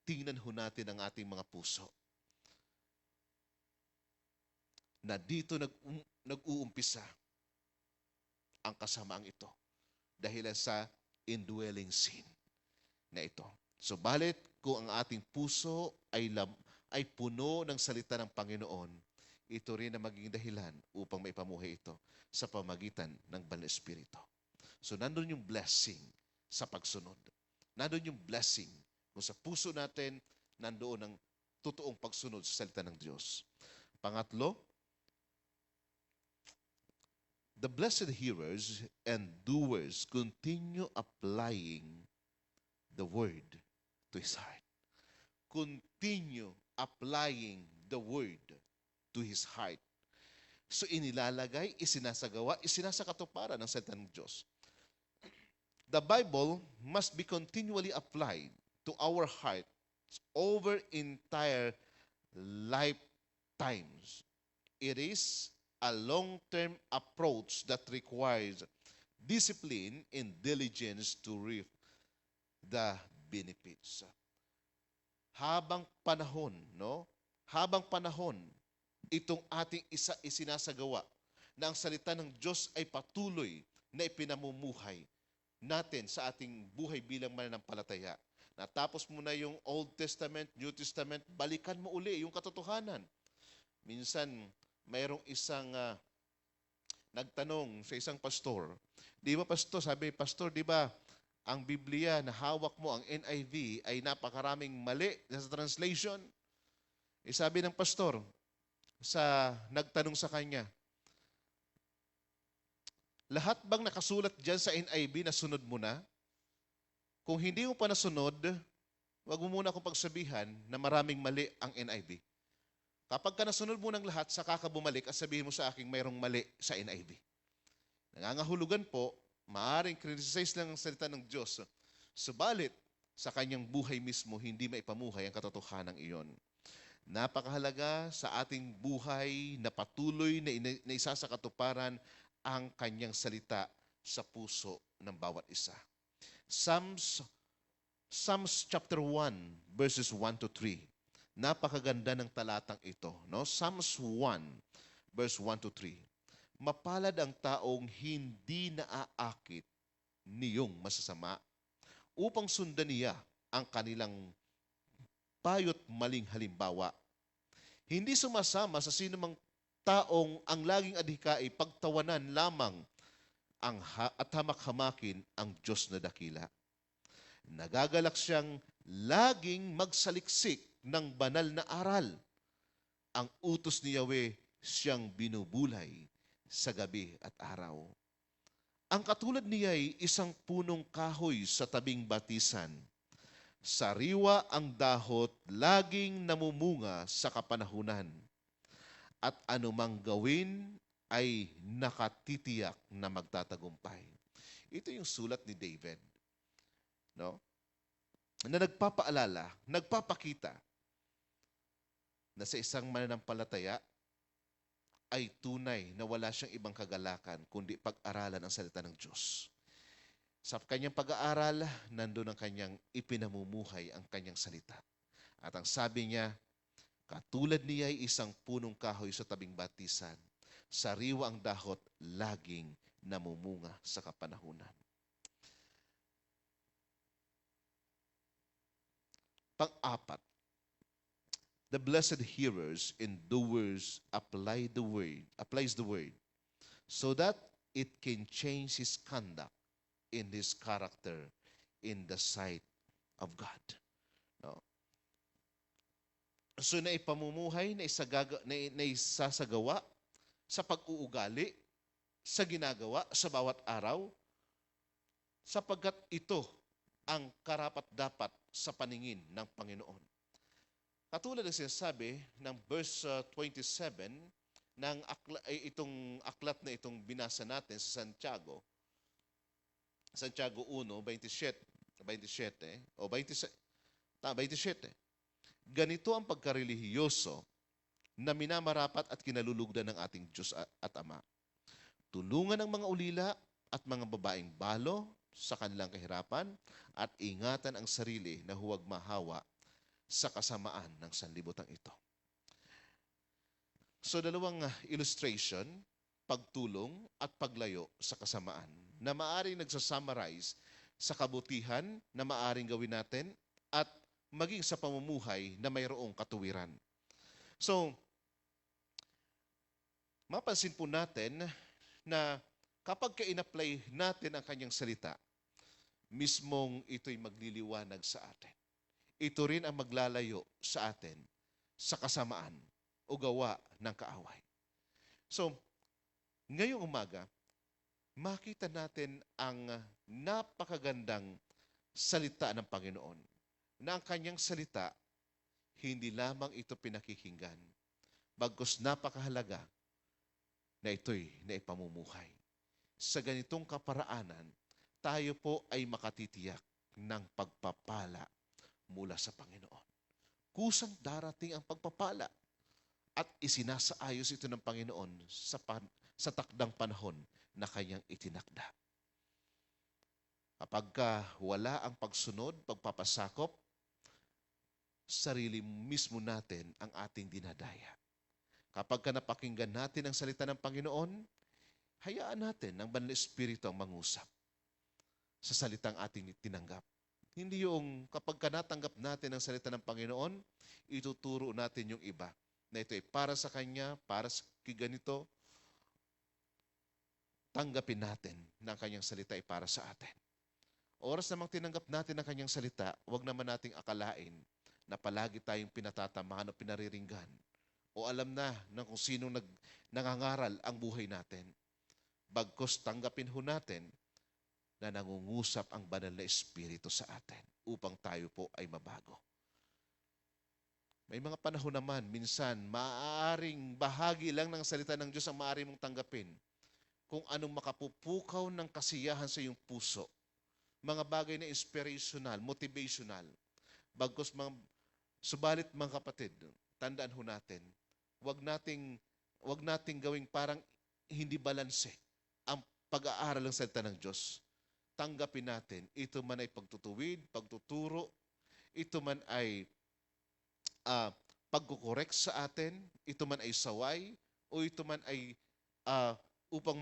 tingnan ho natin ang ating mga puso na dito nag-uumpisa ang kasamaang ito dahil sa indwelling sin na ito. Subalit kung ang ating puso ay puno ng salita ng Panginoon, ito rin ang magiging dahilan upang maipamuhay ito sa pamagitan ng Banal na Espiritu. So nandun yung blessing sa pagsunod. Nandun yung blessing kung sa puso natin nandoon ang totoong pagsunod sa salita ng Diyos. Pangatlo, the blessed hearers and doers continue applying the word to his heart. Continue applying the word to his heart. So inilalagay, isinasagawa, isinasakatuparan ng salita ng Diyos. The Bible must be continually applied to our hearts over entire lifetimes. It is a long-term approach that requires discipline and diligence to reap the benefits. Habang panahon, itong ating isinasagawa na ang salita ng Diyos ay patuloy na ipinamumuhay natin sa ating buhay bilang mananampalataya. Natapos mo na yung Old Testament, New Testament, balikan mo uli yung katotohanan. Minsan, mayroong isang nagtanong sa isang pastor, di ba pastor, sabi, pastor, di ba ang Biblia na hawak mo, ang NIV, ay napakaraming mali sa translation? Sabi ng pastor, nagtanong sa kanya, lahat bang nakasulat dyan sa NIV na sunod mo na? Kung hindi mo pa nasunod, wag mo muna akong pagsabihan na maraming mali ang NIV. Kapag ka nasunod mo ng lahat, saka ka bumalik at sabihin mo sa akin mayroong mali sa NIV. Nangangahulugan po, maaaring criticize lang ang salita ng Diyos. Subalit, sa kanyang buhay mismo, hindi maipamuhay ang katotohanan iyon. Napakahalaga sa ating buhay na patuloy na isa sa katuparan ang kanyang salita sa puso ng bawat isa. Psalms chapter 1, verses 1 to 3. Napakaganda ng talatang ito. No? Psalms 1, verse 1 to 3. Mapalad ang taong hindi naaakit niyong masasama upang sundan niya ang kanilang payo't maling halimbawa. Hindi sumasama sa sinumang taong ang laging adhika ay pagtawanan lamang at hamak-hamakin ang Diyos na dakila. Nagagalak siyang laging magsaliksik ng banal na aral. Ang utos ni Yahweh siyang binubulay sa gabi at araw. Ang katulad niya ay isang punong kahoy sa tabing batisan. Sariwa ang dahot, laging namumunga sa kapanahunan. At anumang gawin ay nakatitiyak na magtatagumpay. Ito yung sulat ni David. No? Na nagpapaalala, nagpapakita na sa isang mananampalataya ay tunay na wala siyang ibang kagalakan kundi pag-aralan ang salita ng Diyos. Sa kanyang pag-aaral, nandun ang kanyang ipinamumuhay ang kanyang salita. At ang sabi niya, katulad niya ay isang punong kahoy sa tabing batisan. Sariwa ang dahot, laging namumunga sa kapanahunan. Pang-apat, the blessed hearers and doers applies the word so that it can change his conduct in his character in the sight of God. No? So na ipamumuhay na isasagawa sa pag-uugali, sa ginagawa, sa bawat araw, sapagkat ito ang karapat-dapat sa paningin ng Panginoon. Katulad ng sinasabi ng verse 27 ng itong aklat na itong binasa natin sa Santiago 1:27 o 27. Ganito ang pagkarelihiyoso na minamarapat at kinalulugdan ng ating Diyos at Ama. Tulungan ang mga ulila at mga babaeng balo sa kanilang kahirapan at ingatan ang sarili na huwag mahawa sa kasamaan ng sanlibutan ito. So dalawang illustration, pagtulong at paglayo sa kasamaan na maaaring nagsasummarize sa kabutihan na maaaring gawin natin at maging sa pamumuhay na mayroong katuwiran. So, mapansin po natin na kapag ka-in-apply natin ang kanyang salita, mismong ito'y magliliwanag sa atin. Ito rin ang maglalayo sa atin sa kasamaan o gawa ng kaaway. So, ngayong umaga, makita natin ang napakagandang salita ng Panginoon na ang kanyang salita, hindi lamang ito pinakikinggan, bagkus napakahalaga na ito'y naipamumuhay. Sa ganitong kaparaanan, tayo po ay makatitiyak ng pagpapala mula sa Panginoon. Kusang darating ang pagpapala at isinasaayos ito ng Panginoon sa takdang panahon na kanyang itinakda. Kapag wala ang pagsunod, pagpapasakop, sarili mismo natin ang ating dinadaya. Kapag napakinggan natin ang salita ng Panginoon, hayaan natin ang Banal na Espiritu ang mangusap sa salitang ating tinanggap. Hindi yung kapag natanggap natin ang salita ng Panginoon, ituturo natin yung iba na ito ay para sa Kanya, para sa ganito, tanggapin natin na ang kanyang salita ay para sa atin. Oras namang tinanggap natin ang kanyang salita, huwag naman nating akalain na palagi tayong pinatatamahan o pinariringgan o alam na ng kung sinong nangangaral ang buhay natin. Bagkus tanggapin ho natin na nangungusap ang banal na Espiritu sa atin upang tayo po ay mabago. May mga panahon naman, minsan, maaaring bahagi lang ng salita ng Diyos ang maaari mong tanggapin kung anong makapupukaw ng kasiyahan sa iyong puso. Mga bagay na inspirational, motivational. Subalit mga kapatid, tandaan ho natin, wag nating gawing parang hindi balanse ang pag-aaral ng salita ng Diyos. Tanggapin natin, ito man ay pagtutuwid, pagtuturo, ito man ay pagkukorek sa atin, ito man ay saway, o ito man ay upang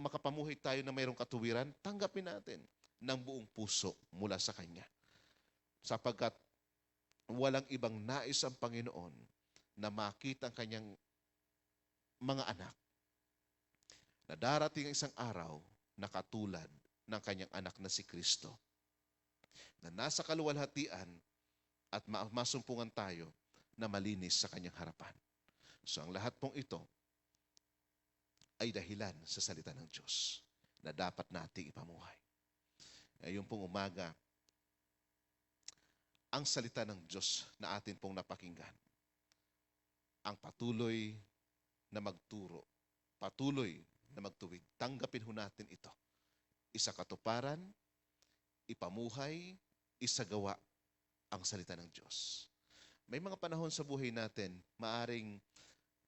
makapamuhay tayo na mayroong katuwiran, tanggapin natin ng buong puso mula sa Kanya. Sapagkat walang ibang nais ang Panginoon na makita ang Kanyang mga anak na darating ang isang araw na katulad ng Kanyang anak na si Kristo, na nasa kaluwalhatian at masumpungan tayo na malinis sa Kanyang harapan. So ang lahat pong ito ay dahilan sa salita ng Diyos na dapat nating ipamuhay. Ngayon pong umaga, ang salita ng Diyos na atin pong napakinggan, ang patuloy na magturo, patuloy na magtuwid. Tanggapin ho natin ito. Isa katuparan, ipamuhay, isagawa ang salita ng Diyos. May mga panahon sa buhay natin, maaring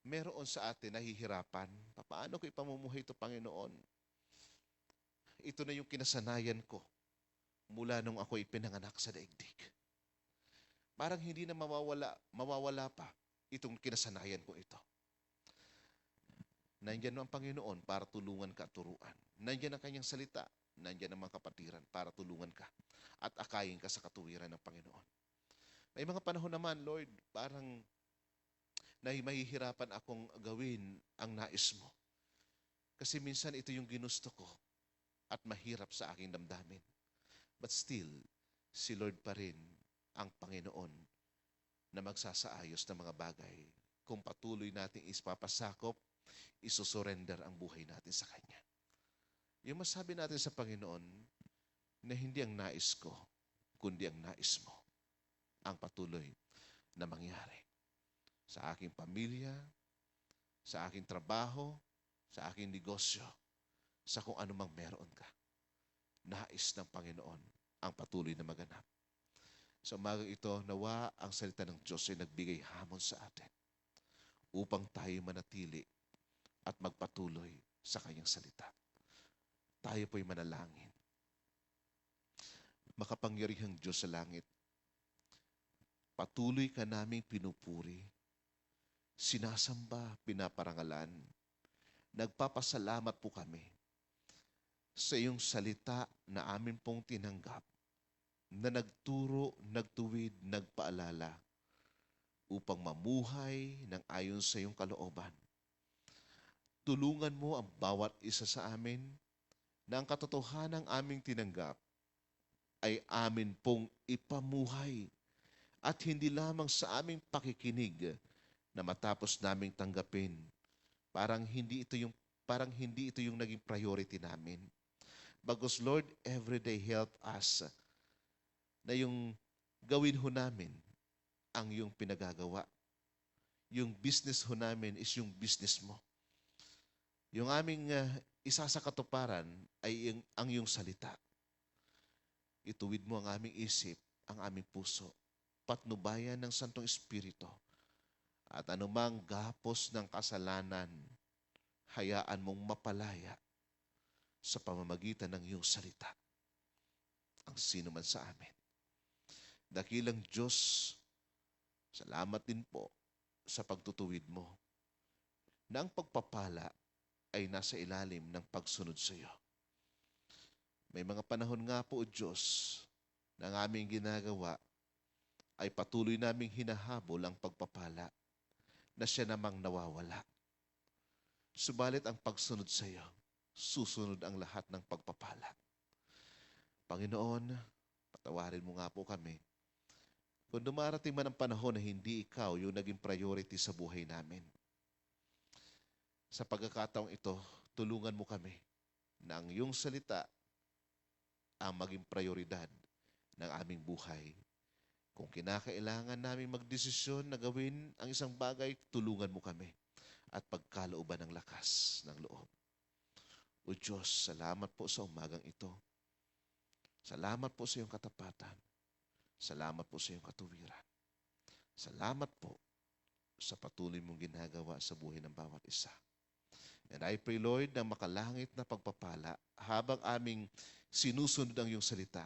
meron sa atin nahihirapan. Paano ko ipamumuhay ito, Panginoon? Ito na yung kinasanayan ko mula nung ako ipinanganak sa daigdig. Parang hindi na mawawala pa itong kinasanayan ko ito. Nandiyan ang Panginoon para tulungan ka at turuan. Nandiyan ang Kanyang salita. Nandiyan ang mga kapatiran para tulungan ka at akayin ka sa katuwiran ng Panginoon. May mga panahon naman, Lord, parang mahihirapan akong gawin ang nais mo. Kasi minsan ito yung ginusto ko at mahirap sa aking damdamin. But still, si Lord pa rin ang Panginoon na magsasaayos ng mga bagay kung patuloy nating ispapasakop, isusurrender ang buhay natin sa Kanya. Yung masabi natin sa Panginoon na hindi ang nais ko, kundi ang nais mo ang patuloy na mangyari sa aking pamilya, sa aking trabaho, sa aking negosyo, sa kung anumang meron ka. Nais ng Panginoon ang patuloy na maganap. Sa umagang ito, nawa ang salita ng Diyos ay nagbigay hamon sa atin upang tayo manatili at magpatuloy sa Kanyang salita. Tayo po'y manalangin. Makapangyarihang Diyos sa langit, patuloy ka naming pinupuri, sinasamba, pinaparangalan. Nagpapasalamat po kami sa iyong salita na amin pong tinanggap, na nagturo, nagtuwid, nagpaalala upang mamuhay ng ayon sa iyong kalooban. Tulungan mo ang bawat isa sa amin na ang katotohanang aming tinanggap ay amin pong ipamuhay at hindi lamang sa aming pakikinig na matapos naming tanggapin. Parang hindi ito yung naging priority namin. Bagos, Lord, everyday help us na yung gawin ho namin ang yung pinagagawa. Yung business ho namin is yung business mo. Yung aming isa sa katuparan ay ang iyong salita. Ituwid mo ang aming isip, ang aming puso, patnubayan ng Santong Espiritu, at anumang gapos ng kasalanan, hayaan mong mapalaya sa pamamagitan ng iyong salita ang sino man sa amin. Dakilang Diyos, salamat din po sa pagtutuwid mo na ang pagpapala ay nasa ilalim ng pagsunod sa iyo. May mga panahon nga po, O Diyos, na ang aming ginagawa ay patuloy naming hinahabol ang pagpapala na siya namang nawawala. Subalit ang pagsunod sa iyo, susunod ang lahat ng pagpapala. Panginoon, patawarin mo nga po kami. Kung dumarating man ang panahon na hindi ikaw yung naging priority sa buhay namin, sa pagkakataong ito, tulungan mo kami na ang iyong salita ang maging prioridad ng aming buhay. Kung kinakailangan namin magdesisyon na gawin ang isang bagay, tulungan mo kami at pagkalooban ng lakas ng loob. O Diyos, salamat po sa umagang ito. Salamat po sa iyong katapatan. Salamat po sa iyong katuwiran. Salamat po sa patuloy mong ginagawa sa buhay ng bawat isa. And I pray, Lord, na makalangit na pagpapala habang aming sinusunod ang iyong salita,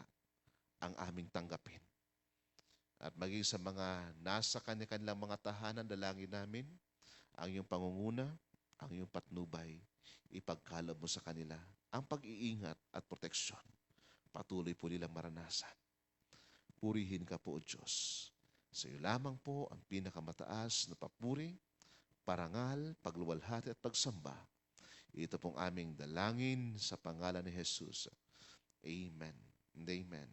ang aming tanggapin. At maging sa mga nasa kanilang mga tahanan, dalangin namin, ang iyong pangunguna, ang iyong patnubay, ipagkaloob mo sa kanila ang pag-iingat at proteksyon. Patuloy po nilang maranasan. Purihin ka po, O Diyos. Sa iyo lamang po ang pinakamataas na papuri, parangal, pagluwalhati at pagsamba. Ito pong aming dalangin sa pangalan ni Jesus. Amen and amen.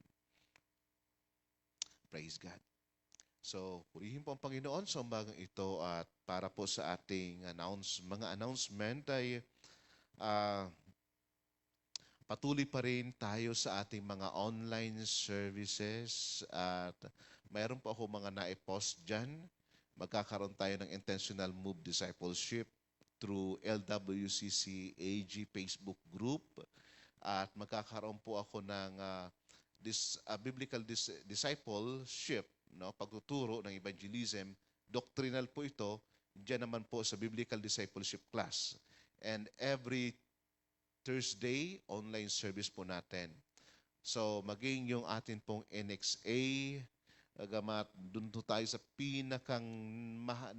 Praise God. So, purihin po ang Panginoon sa umagang ito at para po sa ating mga announcement ay patuloy pa rin tayo sa ating mga online services at mayroon po ako mga na-post dyan. Magkakaroon tayo ng Intentional Move Discipleship through LWCC AG Facebook group at magkakaroon po ako ng biblical discipleship, no, pagtuturo ng evangelism. Doctrinal po ito, diyan naman po sa biblical discipleship class. And every Thursday, online service po natin. So, maging yung atin pong NXA, agamat dun po tayo sa pinakang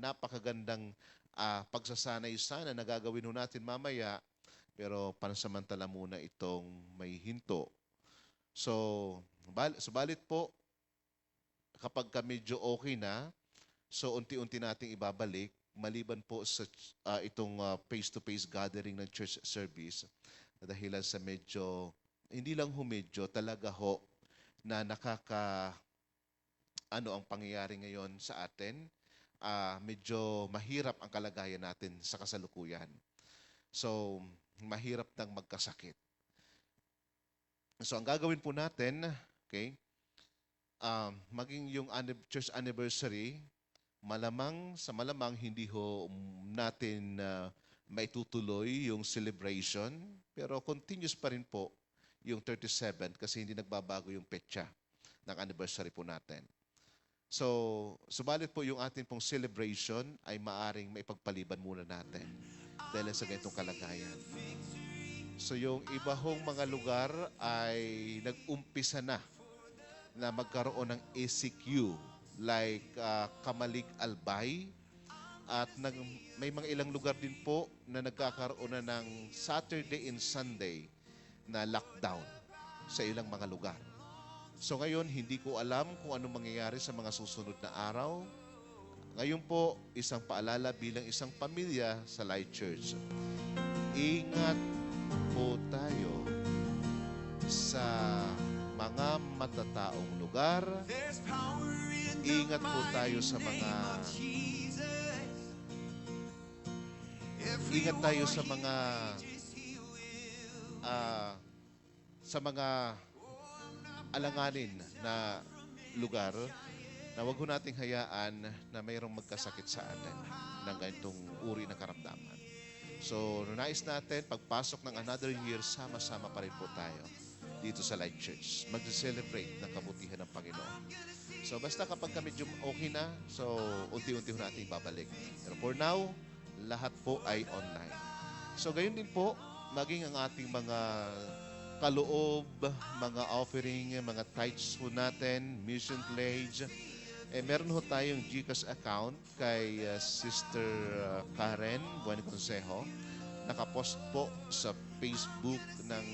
napakagandang pagsasanay sana na gagawin ho natin mamaya, pero pansamantala muna itong may hinto. So, subalit po, kapag ka medyo okay na, so unti-unti nating ibabalik, maliban po sa itong face-to-face gathering ng church service, dahilan sa medyo, hindi lang ho medyo, talaga ho, na ang pangyayari ngayon sa atin, medyo mahirap ang kalagayan natin sa kasalukuyan. So, mahirap nang magkasakit. So, ang gagawin po natin, okay, maging yung church anniversary, malamang hindi ho natin maitutuloy yung celebration, pero continuous pa rin po yung 37 kasi hindi nagbabago yung petsa ng anniversary po natin. So, subalit po yung ating pong celebration ay maaring maipagpaliban muna natin dahil sa ganitong kalagayan. So, yung iba hong mga lugar ay nag-umpisa na magkaroon ng ACQ like Kamalig Albay at may mga ilang lugar din po na nagkakaroon na ng Saturday and Sunday na lockdown sa ilang mga lugar. So ngayon, hindi ko alam kung ano mangyayari sa mga susunod na araw. Ngayon po, isang paalala bilang isang pamilya sa Light Church. Ingat po tayo sa mga matataong lugar. Ingat po tayo sa mga alanganin na lugar na wag ho nating hayaan na mayroong magkasakit sa atin ng ganitong uri ng karamdaman. So, nais natin, pagpasok ng another year, sama-sama pa rin po tayo dito sa Light Church. Mag-celebrate ng kabutihan ng Panginoon. So, basta kapag kami okay na, so, unti-unti natin babalik. Pero for now, lahat po ay online. So, gayon din po, maging ang ating mga kaloob, mga offering, mga tithes po natin, mission pledge. Meron ho tayong GCash account kay Sister Karen Buen Consejo. Nakapost po sa Facebook ng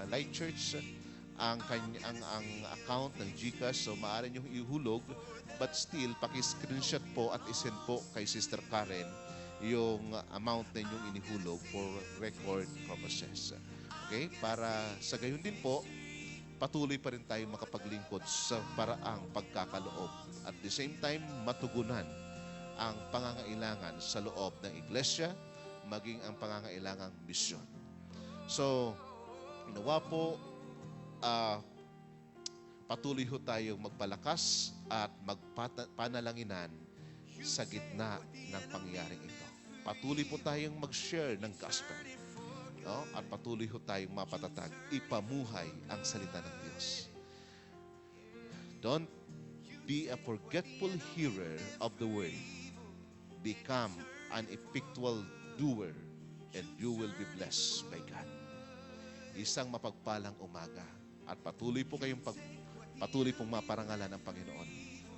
Light Church ang account ng GCash. So maaari nyo ihulog, but still, paki-screenshot po at isend po kay Sister Karen yung amount na inyong inihulog for record purposes. Okay? Para sa gayon din po, patuloy pa rin tayo makapaglingkod sa paraang pagkakaloob. At the same time, matugunan ang pangangailangan sa loob ng iglesia, maging ang pangangailangang misyon. So, nawa po, patuloy ho tayong magpalakas at magpanalanginan sa gitna ng pangyayaring ito. Patuloy po tayong mag-share ng gospel. No? At patuloy ho tayong mapatatag, ipamuhay ang salita ng Diyos. Don't be a forgetful hearer of the word. Become an effectual doer and you will be blessed by God. Isang mapagpalang umaga at patuloy pong maparangalan ng Panginoon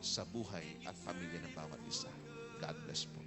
sa buhay at pamilya ng bawat isa. God bless po.